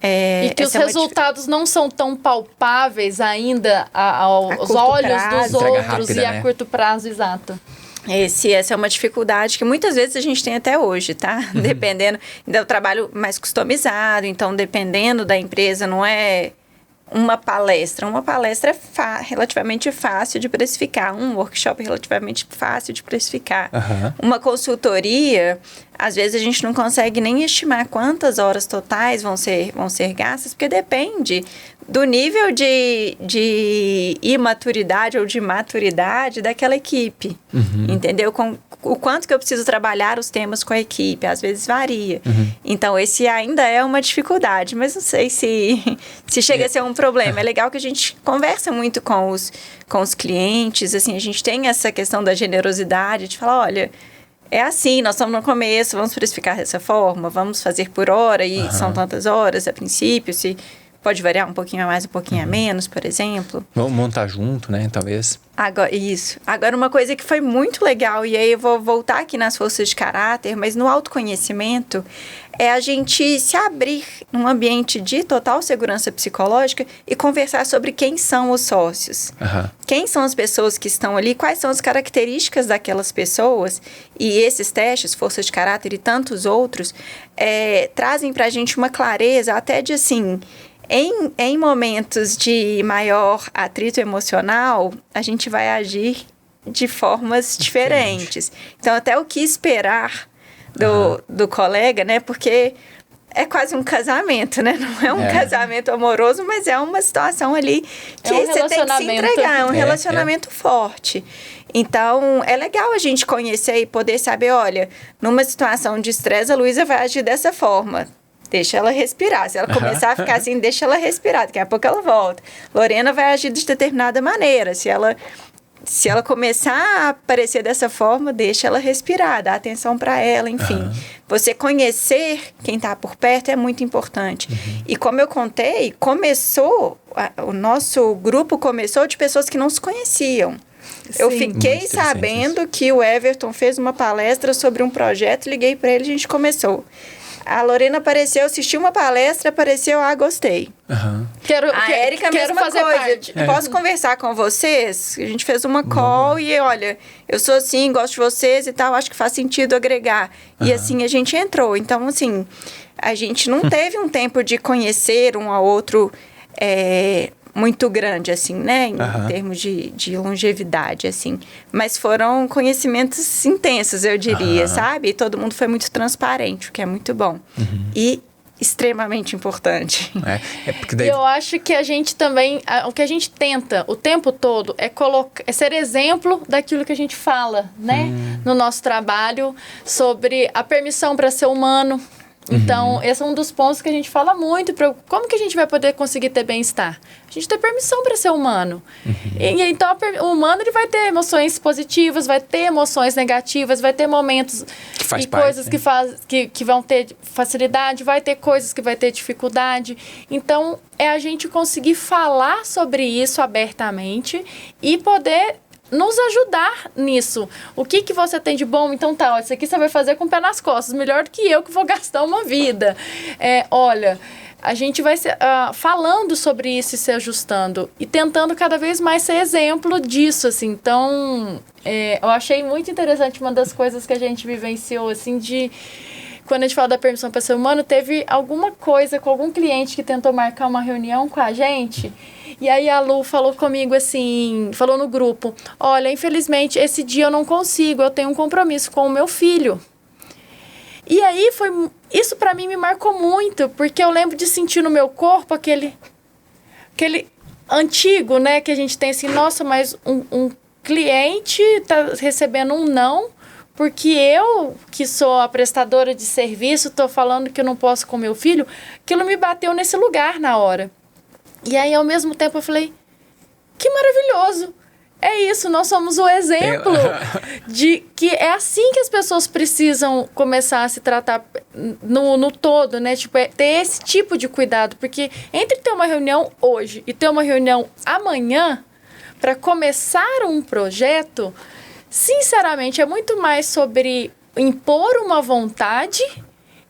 E que os resultados não são tão palpáveis ainda aos olhos dos outros rápida, e a curto prazo, exato. Essa é uma dificuldade que muitas vezes a gente tem até hoje, tá? Dependendo do trabalho mais customizado, então dependendo da empresa, não é uma palestra. Uma palestra é relativamente fácil de precificar. Um workshop é relativamente fácil de precificar. Uma consultoria, às vezes a gente não consegue nem estimar quantas horas totais vão ser gastas, porque depende do nível de imaturidade ou de maturidade daquela equipe. Entendeu? O quanto que eu preciso trabalhar os temas com a equipe, às vezes varia. Então, esse ainda é uma dificuldade, mas não sei se chega a ser um problema. É legal que a gente conversa muito com os clientes, assim, a gente tem essa questão da generosidade, de falar, olha, é assim, nós estamos no começo, vamos precificar dessa forma, vamos fazer por hora, e são tantas horas a princípio, se pode variar um pouquinho a mais, um pouquinho a menos, por exemplo. Vamos montar junto, né, talvez. Agora, uma coisa que foi muito legal, e aí eu vou voltar aqui nas forças de caráter, mas no autoconhecimento, é a gente se abrir num ambiente de total segurança psicológica e conversar sobre quem são os sócios. Quem são as pessoas que estão ali, quais são as características daquelas pessoas, e esses testes, forças de caráter e tantos outros, trazem pra gente uma clareza até de, assim... Em momentos de maior atrito emocional, a gente vai agir de formas diferentes. Então, até o que esperar do colega, né? Porque é quase um casamento, né? Não é um casamento amoroso, mas é uma situação ali que você tem que se entregar. É um relacionamento forte. Então, é legal a gente conhecer e poder saber, olha, numa situação de estresse, a Luísa vai agir dessa forma. Deixa ela respirar. Se ela começar a ficar assim, deixa ela respirar. Daqui a pouco ela volta. Lorena vai agir de determinada maneira. Se ela começar a aparecer dessa forma, deixa ela respirar, dá atenção para ela, enfim. Você conhecer quem está por perto é muito importante. E como eu contei, o nosso grupo começou de pessoas que não se conheciam. Eu fiquei sabendo que o Everton fez uma palestra sobre um projeto, liguei para ele e a gente começou. A Lorena apareceu, assistiu uma palestra, apareceu, gostei. A Érica, mesma coisa. Posso conversar com vocês? A gente fez uma call e, olha, eu sou assim, gosto de vocês e tal, acho que faz sentido agregar. E assim, a gente entrou. Então, assim, a gente não teve um tempo de conhecer um ao outro muito grande, assim, né? Em termos de longevidade, assim. Mas foram conhecimentos intensos, eu diria, sabe? E todo mundo foi muito transparente, o que é muito bom. E extremamente importante. Porque daí... Eu acho que a gente também... O que a gente tenta o tempo todo é ser exemplo daquilo que a gente fala, né? No nosso trabalho, sobre a permissão para ser humano. Então, esse é um dos pontos que a gente fala muito. Como que a gente vai poder conseguir ter bem-estar? A gente tem permissão para ser humano. Então, o humano ele vai ter emoções positivas, vai ter emoções negativas, vai ter momentos e coisas que vão ter facilidade, vai ter coisas que vai ter dificuldade. Então, é a gente conseguir falar sobre isso abertamente e poder nos ajudar nisso. O que você tem de bom? Então tá, isso aqui você vai fazer com o pé nas costas, melhor do que eu que vou gastar uma vida. Olha, a gente vai falando sobre isso e se ajustando e tentando cada vez mais ser exemplo disso, assim. Então, eu achei muito interessante uma das coisas que a gente vivenciou, assim, quando a gente fala da permissão para ser humano, teve alguma coisa com algum cliente que tentou marcar uma reunião com a gente. E aí a Lu falou comigo assim, falou no grupo, olha, infelizmente esse dia eu não consigo, eu tenho um compromisso com o meu filho. E aí isso pra mim me marcou muito, porque eu lembro de sentir no meu corpo aquele antigo, né? Que a gente tem assim, nossa, mas um cliente tá recebendo um não, porque eu, que sou a prestadora de serviço, tô falando que eu não posso com meu filho, aquilo me bateu nesse lugar na hora. E aí, ao mesmo tempo, eu falei, que maravilhoso! É isso, nós somos o exemplo de que é assim que as pessoas precisam começar a se tratar no todo, né? Tipo, é ter esse tipo de cuidado, porque entre ter uma reunião hoje e ter uma reunião amanhã, para começar um projeto, sinceramente, é muito mais sobre impor uma vontade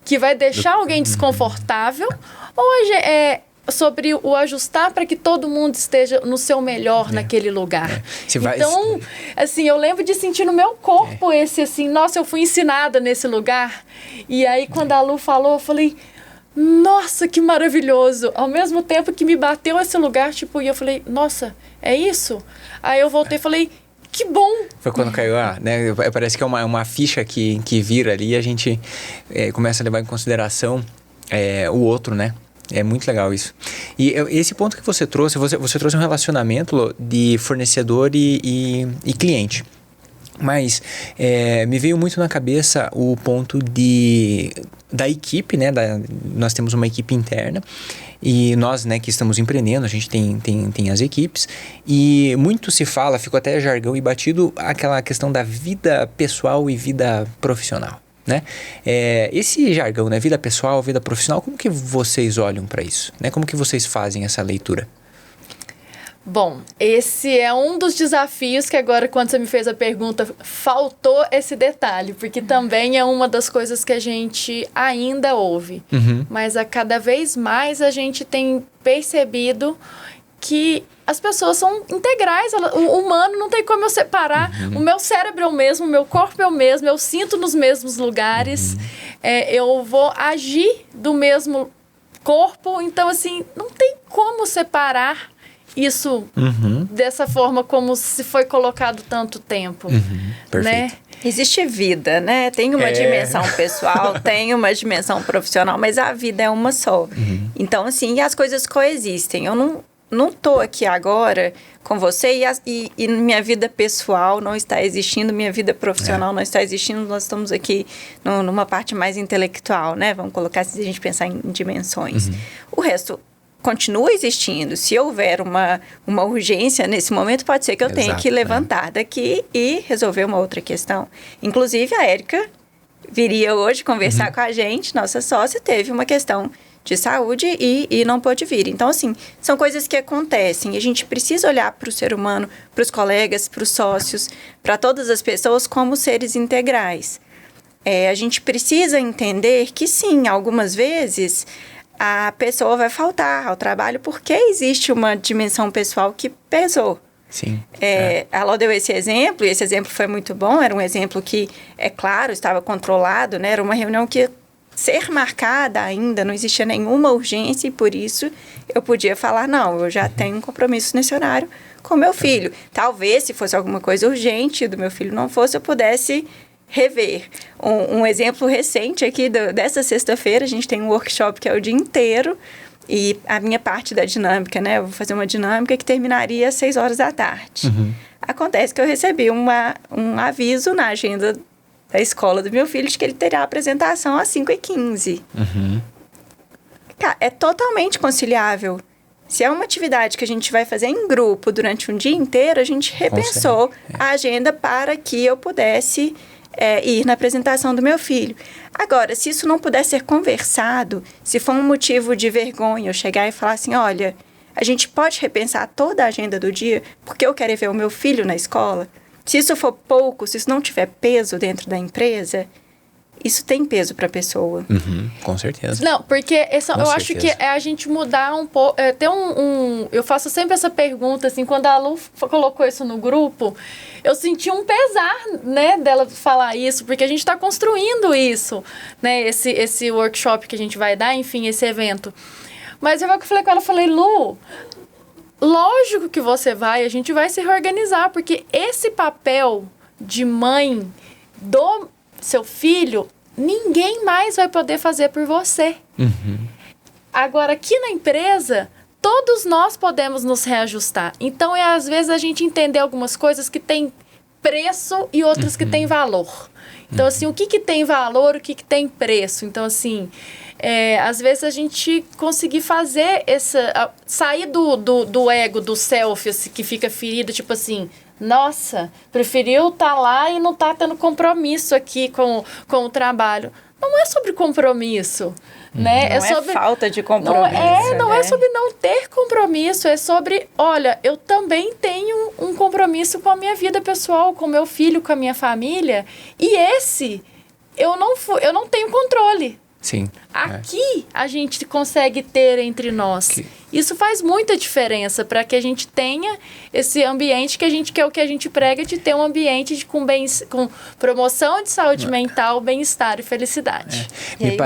que vai deixar alguém desconfortável, ou é sobre o ajustar para que todo mundo esteja no seu melhor naquele lugar. Então, assim, eu lembro de sentir no meu corpo esse, assim, nossa, eu fui ensinada nesse lugar. E aí, quando a Lu falou, eu falei, nossa, que maravilhoso. Ao mesmo tempo que me bateu esse lugar, tipo, e eu falei, nossa, é isso? Aí eu voltei e falei, que bom! Foi quando caiu, né? Parece que é uma ficha que vira ali e a gente começa a levar em consideração o outro, né? É muito legal isso. E esse ponto que você trouxe um relacionamento de fornecedor e cliente. Mas me veio muito na cabeça o ponto da equipe, né? Nós temos uma equipe interna e nós, né, que estamos empreendendo, a gente tem as equipes e muito se fala, ficou até jargão e batido, aquela questão da vida pessoal e vida profissional. Né? Esse jargão, né? Vida pessoal, vida profissional, como que vocês olham para isso? Né? Como que vocês fazem essa leitura? Bom, esse é um dos desafios que agora, quando você me fez a pergunta, faltou esse detalhe, porque também é uma das coisas que a gente ainda ouve. Mas a cada vez mais a gente tem percebido que as pessoas são integrais, o humano não tem como eu separar, o meu cérebro é o mesmo, o meu corpo é o mesmo, eu sinto nos mesmos lugares, eu vou agir do mesmo corpo, então assim, não tem como separar isso dessa forma como se foi colocado tanto tempo, Perfeito. né? Existe vida, né? Tem uma dimensão pessoal, tem uma dimensão profissional, mas a vida é uma só. Então, assim, as coisas coexistem. Eu não tô aqui agora com você e minha vida pessoal não está existindo, minha vida profissional não está existindo, nós estamos aqui numa parte mais intelectual, né? Vamos colocar, se a gente pensar em dimensões. O resto continua existindo. Se houver uma urgência nesse momento, pode ser que eu tenha que levantar daqui e resolver uma outra questão. Inclusive, a Érica viria hoje conversar com a gente, nossa sócia, teve uma questão de saúde e não pôde vir. Então, assim, são coisas que acontecem. A gente precisa olhar para o ser humano, para os colegas, para os sócios, para todas as pessoas como seres integrais. A gente precisa entender que, sim, algumas vezes a pessoa vai faltar ao trabalho porque existe uma dimensão pessoal que pesou. Sim. A Ló deu esse exemplo, e esse exemplo foi muito bom. Era um exemplo que, é claro, estava controlado, né? Era uma reunião que ser marcada ainda, não existia nenhuma urgência e por isso eu podia falar, não, eu já tenho um compromisso nesse horário com meu filho. Talvez, se fosse alguma coisa urgente do meu filho não fosse, eu pudesse rever. Um exemplo recente aqui dessa sexta-feira, a gente tem um workshop que é o dia inteiro e a minha parte da dinâmica, né? Eu vou fazer uma dinâmica que terminaria às 6 horas da tarde. Acontece que eu recebi um aviso na agenda da escola do meu filho de que ele terá a apresentação às 5h15. Cara, é totalmente conciliável. Se é uma atividade que a gente vai fazer em grupo durante um dia inteiro, a gente repensou a agenda para que eu pudesse ir na apresentação do meu filho. Agora, se isso não puder ser conversado, se for um motivo de vergonha eu chegar e falar assim, olha, a gente pode repensar toda a agenda do dia porque eu quero ver o meu filho na escola. Se isso for pouco, se isso não tiver peso dentro da empresa, isso tem peso para a pessoa. Com certeza. Não, porque eu acho que é a gente mudar um pouco. Eu faço sempre essa pergunta, assim, quando a Lu colocou isso no grupo, eu senti um pesar, né, dela falar isso, porque a gente está construindo isso, né, esse workshop que a gente vai dar, enfim, esse evento. Mas eu falei com ela, falei, Lu, lógico que você vai, a gente vai se reorganizar, porque esse papel de mãe do seu filho, ninguém mais vai poder fazer por você. Agora, aqui na empresa, todos nós podemos nos reajustar. Então, às vezes, a gente entender algumas coisas que têm preço e outras que têm valor. Então, assim, o que tem valor, o que tem preço? Então, assim, às vezes a gente conseguir fazer sair do ego, do self, assim, que fica ferido, tipo assim, nossa, preferiu estar lá e não tá tendo compromisso aqui com o trabalho. Não é sobre compromisso, né? Não sobre falta de compromisso. Não é sobre não ter compromisso, é sobre, olha, eu também tenho um compromisso com a minha vida pessoal, com meu filho, com a minha família, e eu não tenho controle. Sim. Aqui a gente consegue ter entre nós. Isso faz muita diferença para que a gente tenha esse ambiente que é o que a gente prega, de ter um ambiente com promoção de saúde mental, bem-estar e felicidade. E aí,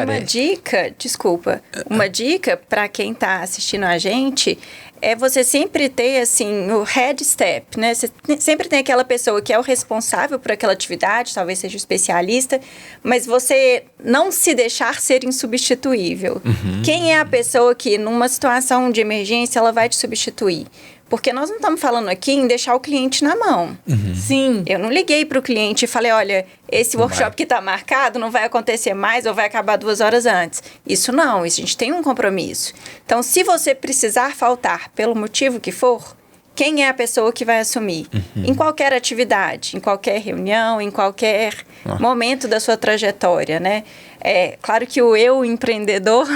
uma dica para quem está assistindo a gente é você sempre ter, assim, o head step, né? Você sempre tem aquela pessoa que é o responsável por aquela atividade, talvez seja o especialista, mas você não se deixar ser insubstituível. Quem é a pessoa que, numa situação de emergência, ela vai te substituir? Porque nós não estamos falando aqui em deixar o cliente na mão. Sim. Eu não liguei para o cliente e falei, olha, esse workshop que está marcado não vai acontecer mais ou vai acabar 2 horas antes. Isso não, isso a gente tem um compromisso. Então, se você precisar faltar pelo motivo que for, quem é a pessoa que vai assumir? Em qualquer atividade, em qualquer reunião, em qualquer momento da sua trajetória, né? É claro que o eu empreendedor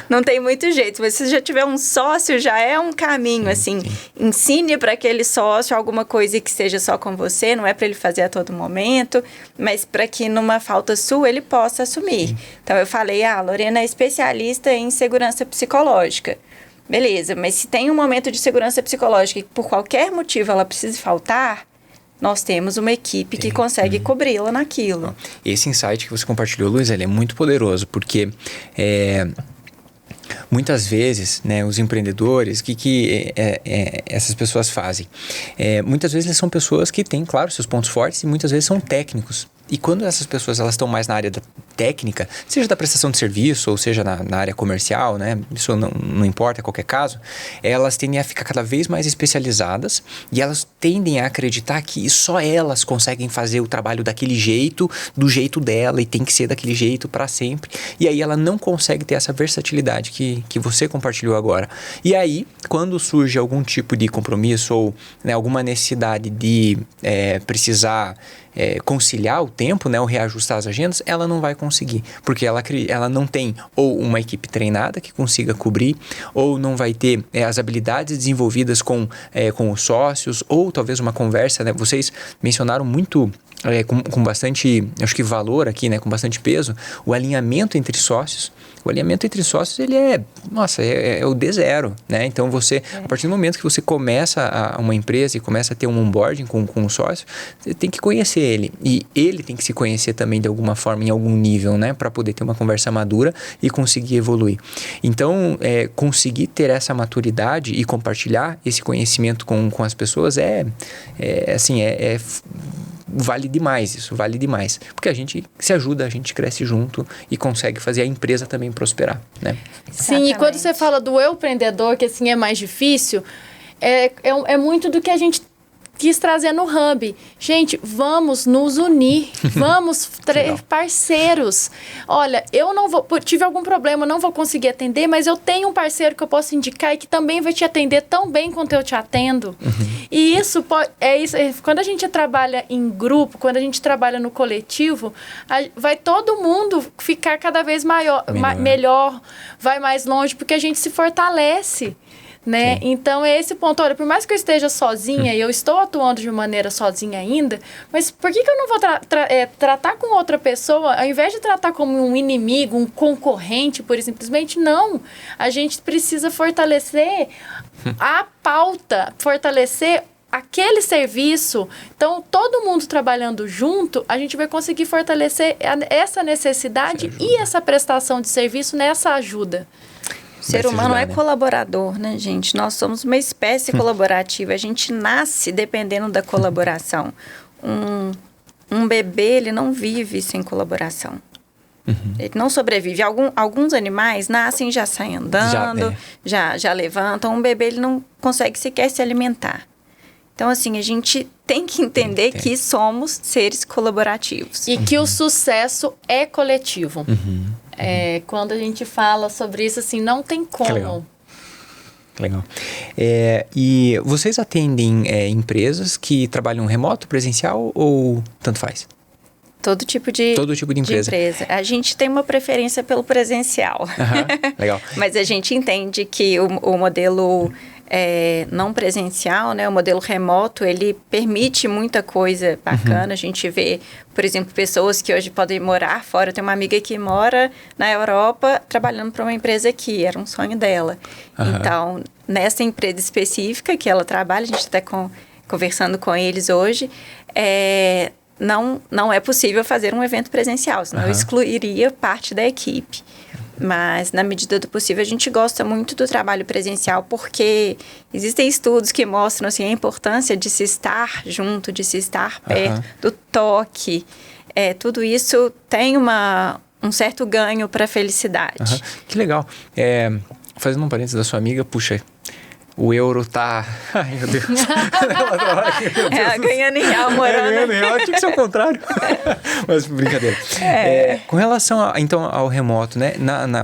não tem muito jeito, mas se já tiver um sócio, já é um caminho, assim. Ensine para aquele sócio alguma coisa que seja só com você, não é para ele fazer a todo momento, mas para que numa falta sua ele possa assumir. Então eu falei, a Lorena é especialista em segurança psicológica. Beleza, mas se tem um momento de segurança psicológica e por qualquer motivo ela precisa faltar, nós temos uma equipe que consegue cobri-la naquilo. Esse insight que você compartilhou, Luiz, ele é muito poderoso, porque muitas vezes, né, os empreendedores, o que essas pessoas fazem? Muitas vezes eles são pessoas que têm, claro, seus pontos fortes e muitas vezes são técnicos. E quando essas pessoas elas estão mais na área da técnica, seja da prestação de serviço ou seja na área comercial, né? Isso não importa, em qualquer caso, elas tendem a ficar cada vez mais especializadas e elas tendem a acreditar que só elas conseguem fazer o trabalho daquele jeito, do jeito dela, e tem que ser daquele jeito para sempre. E aí ela não consegue ter essa versatilidade que você compartilhou agora. E aí, quando surge algum tipo de compromisso ou, né, alguma necessidade de precisar conciliar o tempo, né, ou reajustar as agendas, ela não vai conseguir, porque ela não tem ou uma equipe treinada que consiga cobrir, ou não vai ter as habilidades desenvolvidas com os sócios, ou talvez uma conversa, né? Vocês mencionaram muito com bastante, acho que valor aqui, né, com bastante peso, o alinhamento entre sócios. O alinhamento entre sócios, ele é o D0, né? Então, a partir do momento que você começa uma empresa e começa a ter um onboarding com o sócio, você tem que conhecer ele. E ele tem que se conhecer também de alguma forma, em algum nível, né? Para poder ter uma conversa madura e conseguir evoluir. Então, conseguir ter essa maturidade e compartilhar esse conhecimento com as pessoas vale demais isso, vale demais. Porque a gente se ajuda, a gente cresce junto e consegue fazer a empresa também prosperar, né? Sim, e quando você fala do eu empreendedor, que assim é mais difícil, é muito do que a gente quis trazer no Hub. Gente, vamos nos unir, vamos parceiros. Olha, eu não vou, tive algum problema, não vou conseguir atender, mas eu tenho um parceiro que eu posso indicar e que também vai te atender tão bem quanto eu te atendo. E isso quando a gente trabalha em grupo, quando a gente trabalha no coletivo, vai todo mundo ficar cada vez melhor, vai mais longe, porque a gente se fortalece. Né? Então, é esse ponto. Olha, por mais que eu esteja sozinha e eu estou atuando de maneira sozinha ainda, mas por que eu não vou tratar com outra pessoa, ao invés de tratar como um inimigo, um concorrente, pura e simplesmente? Não. A gente precisa fortalecer a pauta, fortalecer aquele serviço. Então, todo mundo trabalhando junto, a gente vai conseguir fortalecer essa necessidade e essa prestação de serviço nessa ajuda. O ser humano é colaborador, né, gente? Nós somos uma espécie colaborativa. A gente nasce dependendo da colaboração. Um bebê, ele não vive sem colaboração. Ele não sobrevive. Alguns animais nascem e já saem andando, já levantam. Um bebê ele não consegue sequer se alimentar. Então, assim, a gente tem que entender que somos seres colaborativos. E que o sucesso é coletivo. Quando a gente fala sobre isso, assim, não tem como. Que legal. E vocês atendem empresas que trabalham remoto, presencial ou tanto faz? Todo tipo de empresa. A gente tem uma preferência pelo presencial. Legal. Mas a gente entende que o modelo não presencial, né, o modelo remoto, ele permite muita coisa bacana. A gente vê, por exemplo, pessoas que hoje podem morar fora. Eu tenho uma amiga que mora na Europa trabalhando para uma empresa aqui. Era um sonho dela. Então, nessa empresa específica que ela trabalha, a gente está conversando com eles hoje, não é possível fazer um evento presencial, senão eu excluiria parte da equipe. Mas, na medida do possível, a gente gosta muito do trabalho presencial, porque existem estudos que mostram assim, a importância de se estar junto, de se estar perto, do toque. Tudo isso tem um certo ganho para a felicidade. Que legal. Fazendo um parênteses da sua amiga, puxa... O euro tá... Ai, meu Deus. Ganhando em real, morando. Ganhando em real, tinha que ser o contrário. Mas, brincadeira. Com relação, então, ao remoto, né?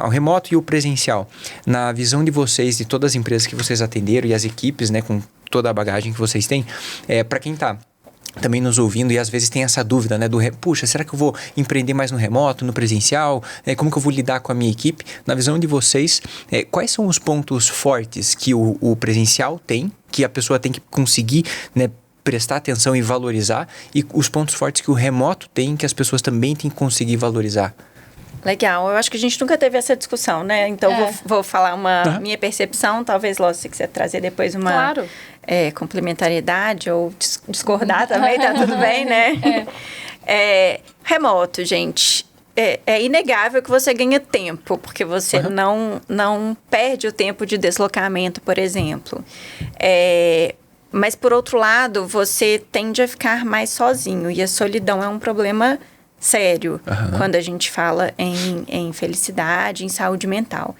Ao remoto e o presencial. Na visão de vocês, de todas as empresas que vocês atenderam e as equipes, né? Com toda a bagagem que vocês têm, para quem tá também nos ouvindo e às vezes tem essa dúvida, né, puxa, será que eu vou empreender mais no remoto, no presencial? Como que eu vou lidar com a minha equipe? Na visão de vocês, quais são os pontos fortes que o presencial tem, que a pessoa tem que conseguir, né, prestar atenção e valorizar, e os pontos fortes que o remoto tem, que as pessoas também têm que conseguir valorizar? Legal, eu acho que a gente nunca teve essa discussão, né? Então, vou falar uma minha percepção, talvez, Ló, se você quiser trazer depois uma complementariedade ou discordar também, tá tudo bem, né? Remoto, gente, é inegável que você ganha tempo, porque você não perde o tempo de deslocamento, por exemplo. Mas, por outro lado, você tende a ficar mais sozinho, e a solidão é um problema sério quando a gente fala em felicidade, em saúde mental.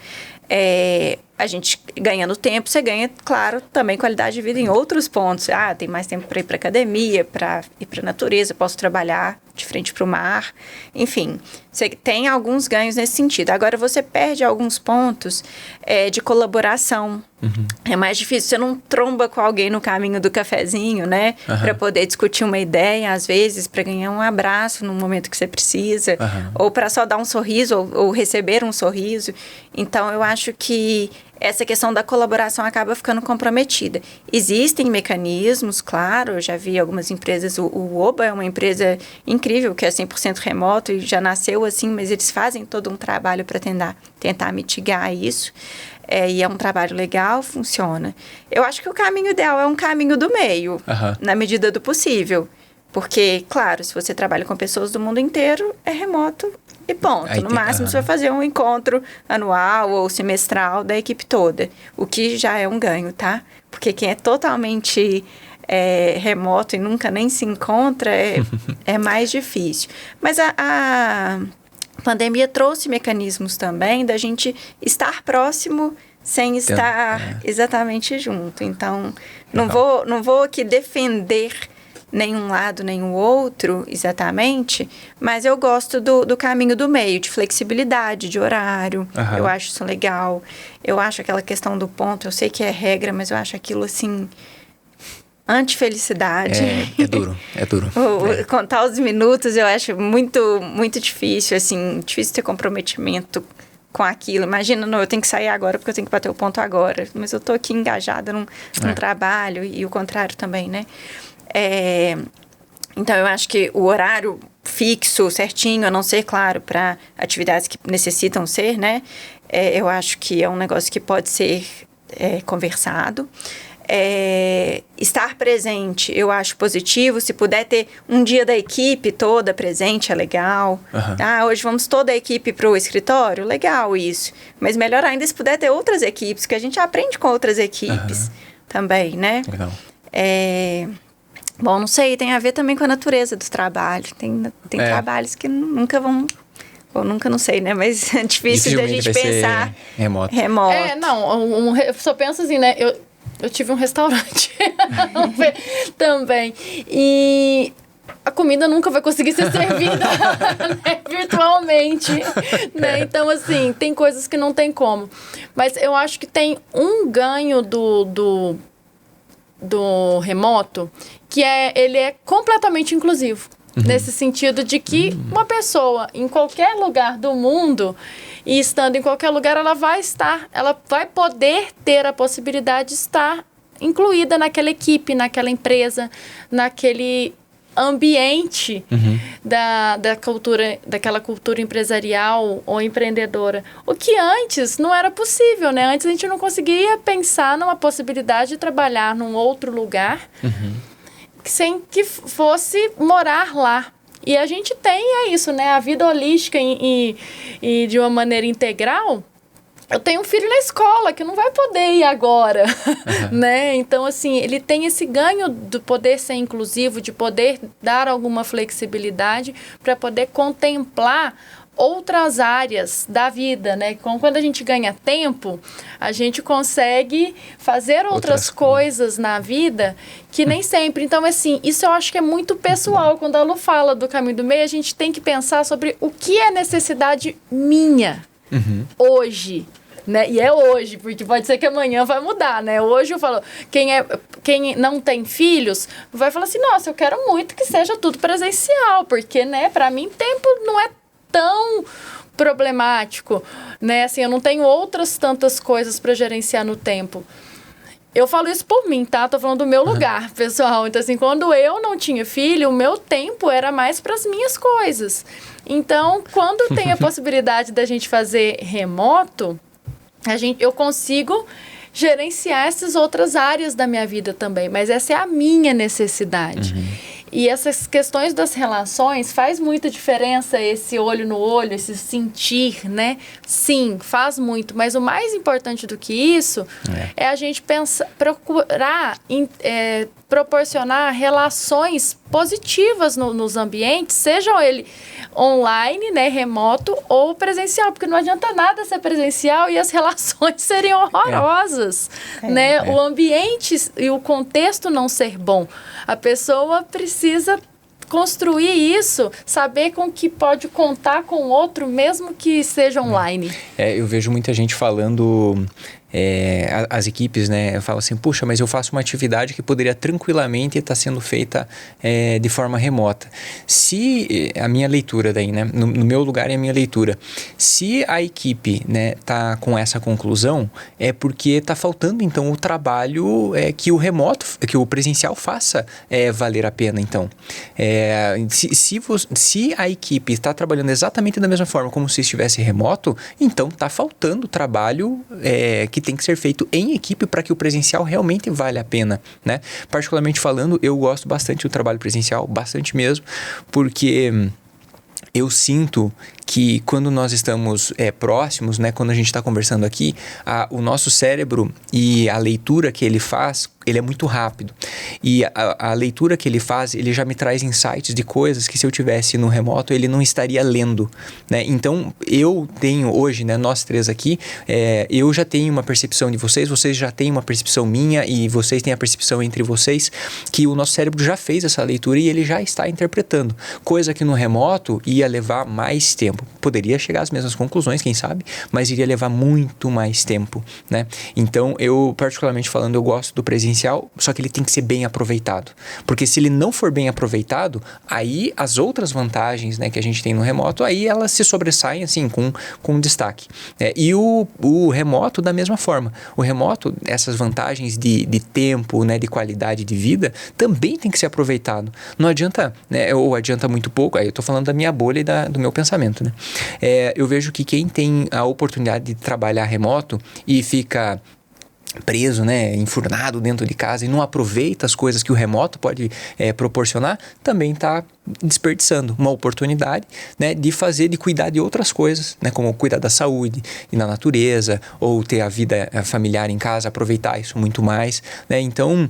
A gente ganhando tempo, você ganha, claro, também qualidade de vida em outros pontos. Tem mais tempo para ir para academia, para ir para a natureza, posso trabalhar de frente para o mar. Enfim, você tem alguns ganhos nesse sentido. Agora, você perde alguns pontos de colaboração. É mais difícil, você não tromba com alguém no caminho do cafezinho, né? Para poder discutir uma ideia, às vezes, para ganhar um abraço no momento que você precisa, ou para só dar um sorriso, ou receber um sorriso. Então, eu acho que essa questão da colaboração acaba ficando comprometida. Existem mecanismos, claro, eu já vi algumas empresas, o Oba é uma empresa incrível, que é 100% remoto e já nasceu assim, mas eles fazem todo um trabalho para tentar mitigar isso. E é um trabalho legal, funciona. Eu acho que o caminho ideal é um caminho do meio, na medida do possível. Porque, claro, se você trabalha com pessoas do mundo inteiro, é remoto e ponto. No máximo, você vai fazer um encontro anual ou semestral da equipe toda, o que já é um ganho, tá? Porque quem é totalmente remoto e nunca nem se encontra é mais difícil. Mas a pandemia trouxe mecanismos também da gente estar próximo sem estar exatamente junto. Então, não vou aqui defender nenhum lado, nem o outro, exatamente, mas eu gosto do caminho do meio, de flexibilidade, de horário. Eu acho isso legal. Eu acho aquela questão do ponto, eu sei que é regra, mas eu acho aquilo, assim, anti-felicidade. É duro. Contar os minutos eu acho muito, muito difícil, assim, difícil ter comprometimento com aquilo. Imagina, eu tenho que sair agora porque eu tenho que bater o ponto agora, mas eu tô aqui engajada num trabalho, e o contrário também, né? Então, eu acho que o horário fixo, certinho, a não ser, claro, para atividades que necessitam ser, né? Eu acho que é um negócio que pode ser conversado. Estar presente, eu acho positivo. Se puder ter um dia da equipe toda presente, é legal. Hoje vamos toda a equipe para o escritório, legal isso. Mas melhor ainda se puder ter outras equipes, que a gente aprende com outras equipes também, né? Legal. Bom, não sei, tem a ver também com a natureza do trabalho. Tem trabalhos que nunca vão Ou nunca, não sei, né? Mas é difícil da gente pensar remoto. Eu só penso assim, né? Eu tive um restaurante também. E a comida nunca vai conseguir ser servida né, virtualmente, né? Então, assim, tem coisas que não tem como. Mas eu acho que tem um ganho do remoto, que ele é completamente inclusivo. Nesse sentido de que uma pessoa em qualquer lugar do mundo, e estando em qualquer lugar, ela vai poder ter a possibilidade de estar incluída naquela equipe, naquela empresa, naquele ambiente daquela cultura empresarial ou empreendedora. O que antes não era possível, né? Antes a gente não conseguia pensar numa possibilidade de trabalhar num outro lugar sem que fosse morar lá. E a gente tem isso, né? A vida holística e de uma maneira integral. Eu tenho um filho na escola que não vai poder ir agora, né? Então, assim, ele tem esse ganho de poder ser inclusivo, de poder dar alguma flexibilidade para poder contemplar outras áreas da vida, né? Quando a gente ganha tempo, a gente consegue fazer outras coisas na vida que nem sempre. Então, assim, isso eu acho que é muito pessoal. Quando a Lu fala do caminho do meio, a gente tem que pensar sobre o que é necessidade minha hoje, né? E é hoje, porque pode ser que amanhã vai mudar, né? Hoje eu falo, quem não tem filhos vai falar assim, nossa, eu quero muito que seja tudo presencial, porque, né, para mim tempo não é tão problemático, né? Assim, eu não tenho outras tantas coisas para gerenciar no tempo. Eu falo isso por mim, tá? Tô falando do meu lugar, pessoal. Então, assim, quando eu não tinha filho, o meu tempo era mais para as minhas coisas. Então, quando tem a possibilidade da gente fazer remoto, eu consigo gerenciar essas outras áreas da minha vida também. Mas essa é a minha necessidade. E essas questões das relações faz muita diferença, esse olho no olho, esse sentir, né? Sim, faz muito. Mas o mais importante do que isso é a gente procurar proporcionar relações positivas nos ambientes, sejam ele online, né, remoto ou presencial, porque não adianta nada ser presencial e as relações serem horrorosas, né? O ambiente e o contexto não ser bom. A pessoa precisa construir isso, saber com que pode contar com o outro, mesmo que seja online. Eu vejo muita gente falando... as equipes, né, falam assim, puxa, mas eu faço uma atividade que poderia tranquilamente estar sendo feita de forma remota. Se a minha leitura daí, né, no meu lugar é a minha leitura, se a equipe, né, tá com essa conclusão, é porque tá faltando então o trabalho que o remoto, que o presencial faça valer a pena, então. Se a equipe está trabalhando exatamente da mesma forma como se estivesse remoto, então tá faltando trabalho que tem que ser feito em equipe para que o presencial realmente valha a pena, né? Particularmente falando, eu gosto bastante do trabalho presencial, bastante mesmo, porque eu sinto que quando nós estamos próximos, né, quando a gente está conversando aqui, o nosso cérebro e a leitura que ele faz, ele é muito rápido. E a leitura que ele faz, ele já me traz insights de coisas que se eu tivesse no remoto, ele não estaria lendo, né? Então, eu tenho hoje, né, nós três aqui, eu já tenho uma percepção de vocês já têm uma percepção minha e vocês têm a percepção entre vocês, que o nosso cérebro já fez essa leitura e ele já está interpretando. Coisa que no remoto ia levar mais tempo. Poderia chegar às mesmas conclusões, quem sabe, mas iria levar muito mais tempo, né? Então, eu, particularmente falando, eu gosto do presencial, só que ele tem que ser bem aproveitado. Porque se ele não for bem aproveitado, aí as outras vantagens, né, que a gente tem no remoto, aí elas se sobressaem, assim, com destaque. E o remoto, da mesma forma. O remoto, essas vantagens de tempo, né, de qualidade de vida, também tem que ser aproveitado. Não adianta, né, ou adianta muito pouco, aí eu tô falando da minha bolha e do meu pensamento, né? Eu vejo que quem tem a oportunidade de trabalhar remoto e fica preso, né, enfurnado dentro de casa e não aproveita as coisas que o remoto pode proporcionar, também está desperdiçando uma oportunidade, né, de cuidar de outras coisas, né, como cuidar da saúde e na natureza, ou ter a vida familiar em casa, aproveitar isso muito mais, né? Então,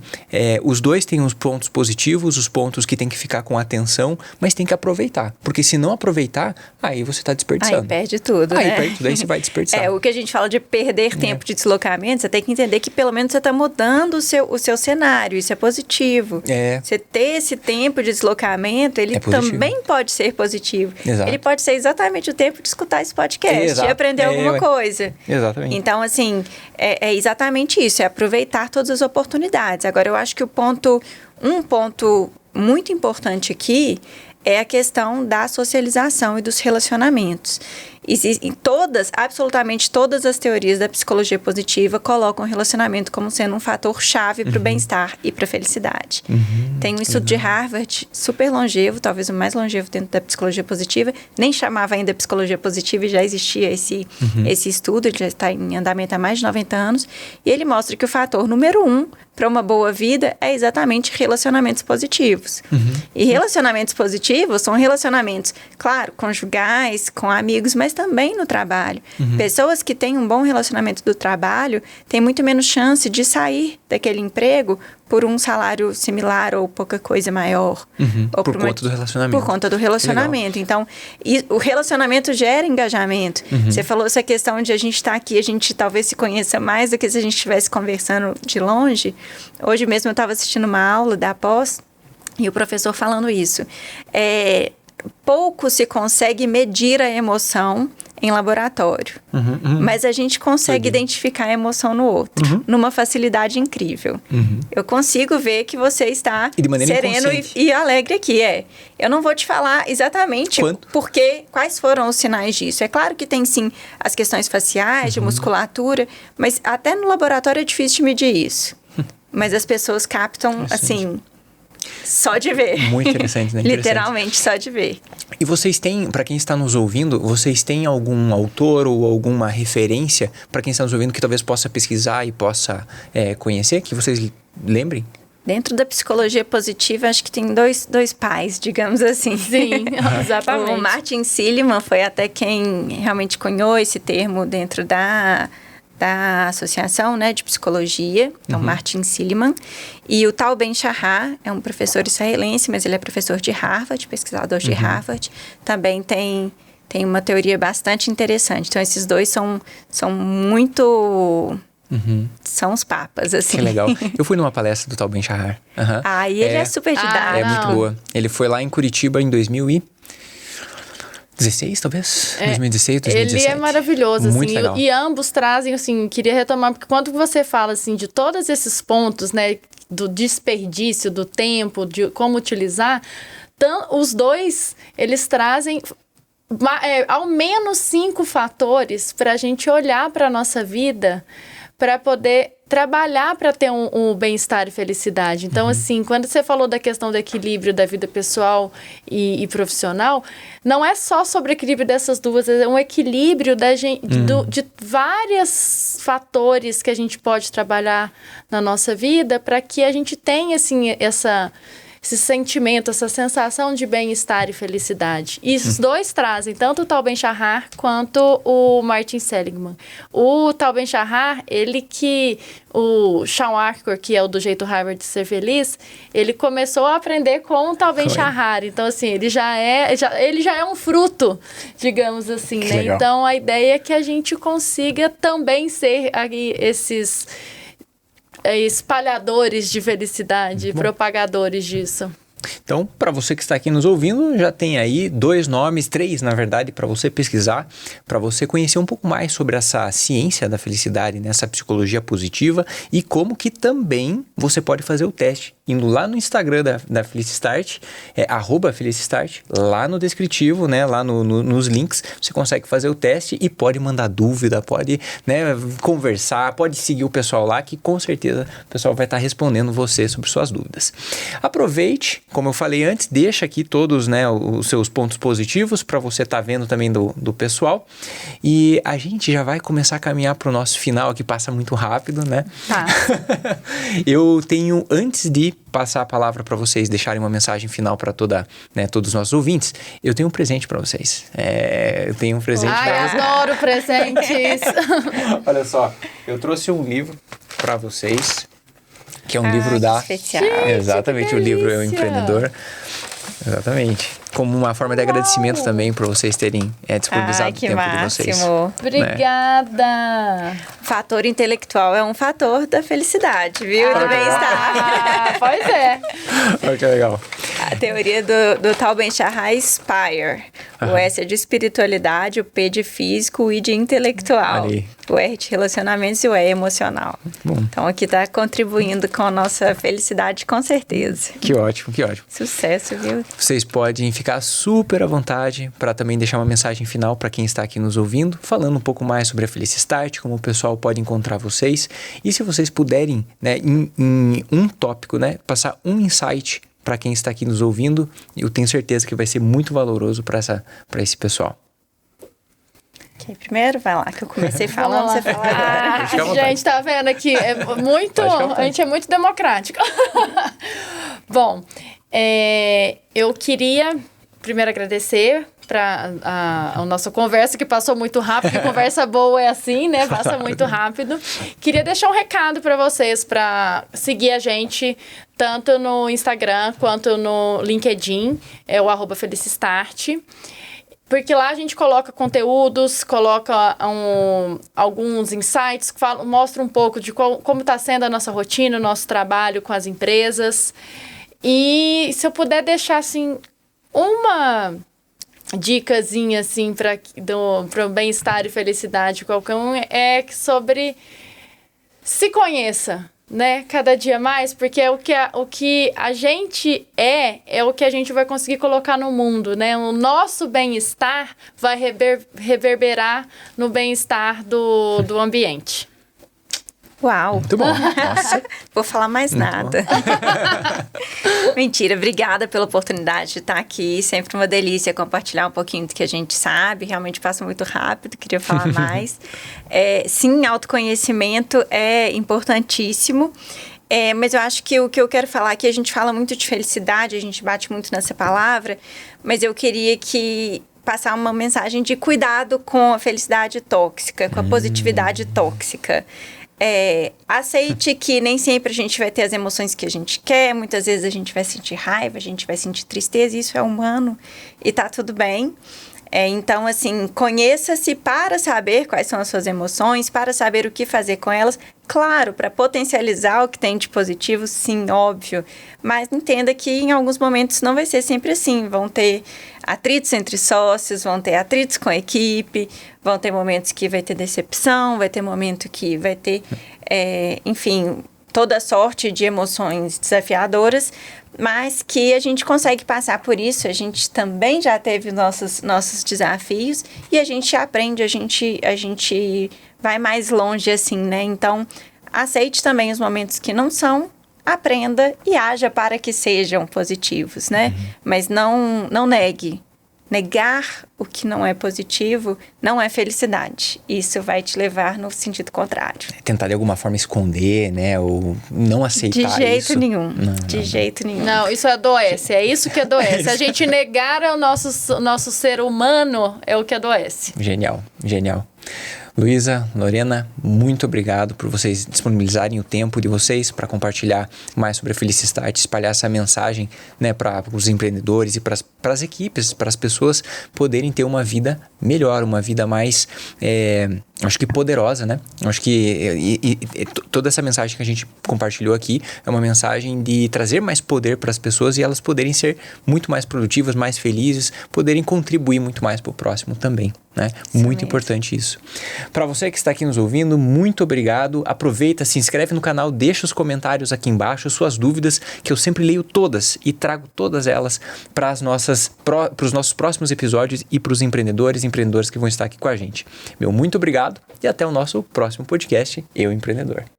os dois têm os pontos positivos, os pontos que tem que ficar com atenção, mas tem que aproveitar, porque se não aproveitar, aí você está desperdiçando. Aí perde tudo, Aí né? perde tudo, aí você vai desperdiçar. O que a gente fala de perder tempo de deslocamento, você tem que entender que pelo menos você está mudando o seu cenário, isso é positivo. Você ter esse tempo de deslocamento, ele também pode ser positivo. Exato. Ele pode ser exatamente o tempo de escutar esse podcast e aprender alguma coisa. Exatamente. Então, assim, é exatamente isso, é aproveitar todas as oportunidades. Agora, eu acho que um ponto muito importante aqui é a questão da socialização e dos relacionamentos. Existem absolutamente todas as teorias da psicologia positiva colocam o relacionamento como sendo um fator chave para o bem-estar e para a felicidade. Tem um estudo de Harvard super longevo, talvez o mais longevo dentro da psicologia positiva, nem chamava ainda psicologia positiva e já existia esse estudo, ele já está em andamento há mais de 90 anos, e ele mostra que o fator número 1 para uma boa vida é exatamente relacionamentos positivos. E relacionamentos positivos são relacionamentos, claro, conjugais, com amigos, mas também no trabalho. Pessoas que têm um bom relacionamento do trabalho têm muito menos chance de sair daquele emprego por um salário similar ou pouca coisa maior. Ou por conta do relacionamento. Por conta do relacionamento. Legal. Então, o relacionamento gera engajamento. Você falou essa questão de a gente estar aqui, a gente talvez se conheça mais do que se a gente estivesse conversando de longe. Hoje mesmo eu estava assistindo uma aula da pós e o professor falando isso. Pouco se consegue medir a emoção em laboratório, mas a gente consegue identificar a emoção no outro, numa facilidade incrível. Eu consigo ver que você está sereno e alegre aqui. Eu não vou te falar exatamente quais foram os sinais disso. É claro que tem sim as questões faciais, de musculatura, mas até no laboratório é difícil de medir isso. Mas as pessoas captam, assim, só de ver. Muito interessante, né? Literalmente, só de ver. E vocês têm, para quem está nos ouvindo, vocês têm algum autor ou alguma referência para quem está nos ouvindo que talvez possa pesquisar e possa conhecer, que vocês lembrem? Dentro da psicologia positiva, acho que tem dois pais, digamos assim. Sim, exatamente. O Martin Seligman foi até quem realmente cunhou esse termo dentro da Associação, né, de Psicologia, então Martin Seligman, e o Tal Ben-Shahar é um professor israelense, mas ele é professor de Harvard, pesquisador de Harvard, também tem uma teoria bastante interessante. Então, esses dois são muito... São os papas, assim. Que legal. Eu fui numa palestra do Tal Ben-Shahar. E ele é super didático. É muito boa. Ele foi lá em Curitiba em 2016, talvez? 2016, 2017. Ele é maravilhoso, muito assim. Legal. E ambos trazem, assim, queria retomar, porque quando você fala, assim, de todos esses pontos, né, do desperdício, do tempo, de como utilizar, os dois, eles trazem ao menos 5 fatores para a gente olhar para a nossa vida, para poder trabalhar para ter um bem-estar e felicidade. Então, assim, quando você falou da questão do equilíbrio da vida pessoal e profissional, não é só sobre o equilíbrio dessas duas, é um equilíbrio de vários fatores que a gente pode trabalhar na nossa vida para que a gente tenha, assim, esse sentimento, essa sensação de bem-estar e felicidade. E os dois trazem, tanto o Tal Ben-Shahar quanto o Martin Seligman. O Tal Ben-Shahar, o Sean Arthur, que é o do Jeito Harvard de Ser Feliz, ele começou a aprender com o Tal Ben-Shahar. Então, assim, ele já é um fruto, digamos assim, né? Legal. Então, a ideia é que a gente consiga também ser esses espalhadores de felicidade, propagadores disso. Então, para você que está aqui nos ouvindo, já tem aí 2 nomes, 3 na verdade, para você pesquisar, para você conhecer um pouco mais sobre essa ciência da felicidade, nessa psicologia positiva e como que também você pode fazer o teste. Indo lá no Instagram da Felicistart, @Felicistart, lá no descritivo, né, lá nos links, você consegue fazer o teste e pode mandar dúvida, pode, né, conversar, pode seguir o pessoal lá que com certeza o pessoal vai estar respondendo você sobre suas dúvidas. Aproveite como eu falei antes, deixa aqui todos, né, os seus pontos positivos para você estar vendo também do pessoal. E a gente já vai começar a caminhar para o nosso final, que passa muito rápido, né? Tá. Eu tenho, antes de passar a palavra para vocês, deixarem uma mensagem final para todos os nossos ouvintes, eu tenho um presente para vocês. Eu tenho um presente para vocês. Adoro presentes. Olha só, eu trouxe um livro para vocês, que é um livro da... especial. Exatamente, o livro Eu Empreendedor. Exatamente. Como uma forma de agradecimento também por vocês terem disponibilizado o tempo de vocês. Obrigada. O fator intelectual é um fator da felicidade, viu? E do bem-estar. Pois é. Olha que legal. A teoria do Tal Ben-Shahar Inspire. O S é de espiritualidade, o P de físico, o I de intelectual. Ali. O R de relacionamentos e o E emocional. Bom. Então aqui está contribuindo com a nossa felicidade, com certeza. Que ótimo, que ótimo. Sucesso, viu? Vocês podem ficar super à vontade para também deixar uma mensagem final para quem está aqui nos ouvindo, falando um pouco mais sobre a Felicistart, como o pessoal pode encontrar vocês. E se vocês puderem, né, em um tópico, né, passar um insight para quem está aqui nos ouvindo, eu tenho certeza que vai ser muito valoroso para esse pessoal. Ok, primeiro vai lá, que eu comecei falando, você fala agora. Fica à vontade. Gente, tá vendo aqui? A gente é muito democrático. Bom, eu queria primeiro agradecer para a nossa conversa, que passou muito rápido, e conversa boa é assim, né? Passa muito rápido. Queria deixar um recado para vocês, para seguir a gente, tanto no Instagram quanto no LinkedIn, é o @Felicistart. Porque lá a gente coloca conteúdos, coloca alguns insights, mostra um pouco de como está sendo a nossa rotina, o nosso trabalho com as empresas. E se eu puder deixar, assim, uma dicasinha, assim, para o bem-estar e felicidade de qualquer um, é sobre se conheça, né? Cada dia mais, porque o que a gente é o que a gente vai conseguir colocar no mundo, né? O nosso bem-estar vai reverberar no bem-estar do ambiente. Uau! Muito bom. Nossa. Vou falar mais Muito nada. Mentira, obrigada pela oportunidade de estar aqui. Sempre uma delícia compartilhar um pouquinho do que a gente sabe. Realmente passa muito rápido, queria falar mais. Sim, autoconhecimento é importantíssimo. Mas eu acho que o que eu quero falar aqui, a gente fala muito de felicidade, a gente bate muito nessa palavra, mas eu queria passar uma mensagem de cuidado com a felicidade tóxica, com a positividade tóxica. Aceite que nem sempre a gente vai ter as emoções que a gente quer, muitas vezes a gente vai sentir raiva, a gente vai sentir tristeza, isso é humano e tá tudo bem. Então, assim, conheça-se para saber quais são as suas emoções, para saber o que fazer com elas. Claro, para potencializar o que tem de positivo, sim, óbvio. Mas entenda que em alguns momentos não vai ser sempre assim. Vão ter atritos entre sócios, vão ter atritos com a equipe, vão ter momentos que vai ter decepção, vai ter momento que vai ter, enfim, toda sorte de emoções desafiadoras, mas que a gente consegue passar por isso. A gente também já teve nossos desafios e a gente aprende, a gente vai mais longe assim, né? Então, aceite também os momentos que não são, aprenda e haja para que sejam positivos, né? Mas não negue. Negar o que não é positivo não é felicidade. Isso vai te levar no sentido contrário. Tentar de alguma forma esconder, né? Ou não aceitar isso. De jeito nenhum. Não. Jeito nenhum. Não, isso adoece. É isso que adoece. A gente negar o nosso ser humano é o que adoece. Genial. Luísa, Lorena, muito obrigado por vocês disponibilizarem o tempo de vocês para compartilhar mais sobre a Felicistart, espalhar essa mensagem, né, para os empreendedores e para as equipes, para as pessoas poderem ter uma vida melhor, uma vida mais, acho que poderosa, né? Acho que toda essa mensagem que a gente compartilhou aqui é uma mensagem de trazer mais poder para as pessoas e elas poderem ser muito mais produtivas, mais felizes, poderem contribuir muito mais para o próximo também, né? Muito importante isso. Para você que está aqui nos ouvindo, muito obrigado. Aproveita, se inscreve no canal, deixa os comentários aqui embaixo, suas dúvidas, que eu sempre leio todas e trago todas elas para os nossos próximos episódios e para os empreendedores que vão estar aqui com a gente. Muito obrigado e até o nosso próximo podcast, Eu Empreendedor.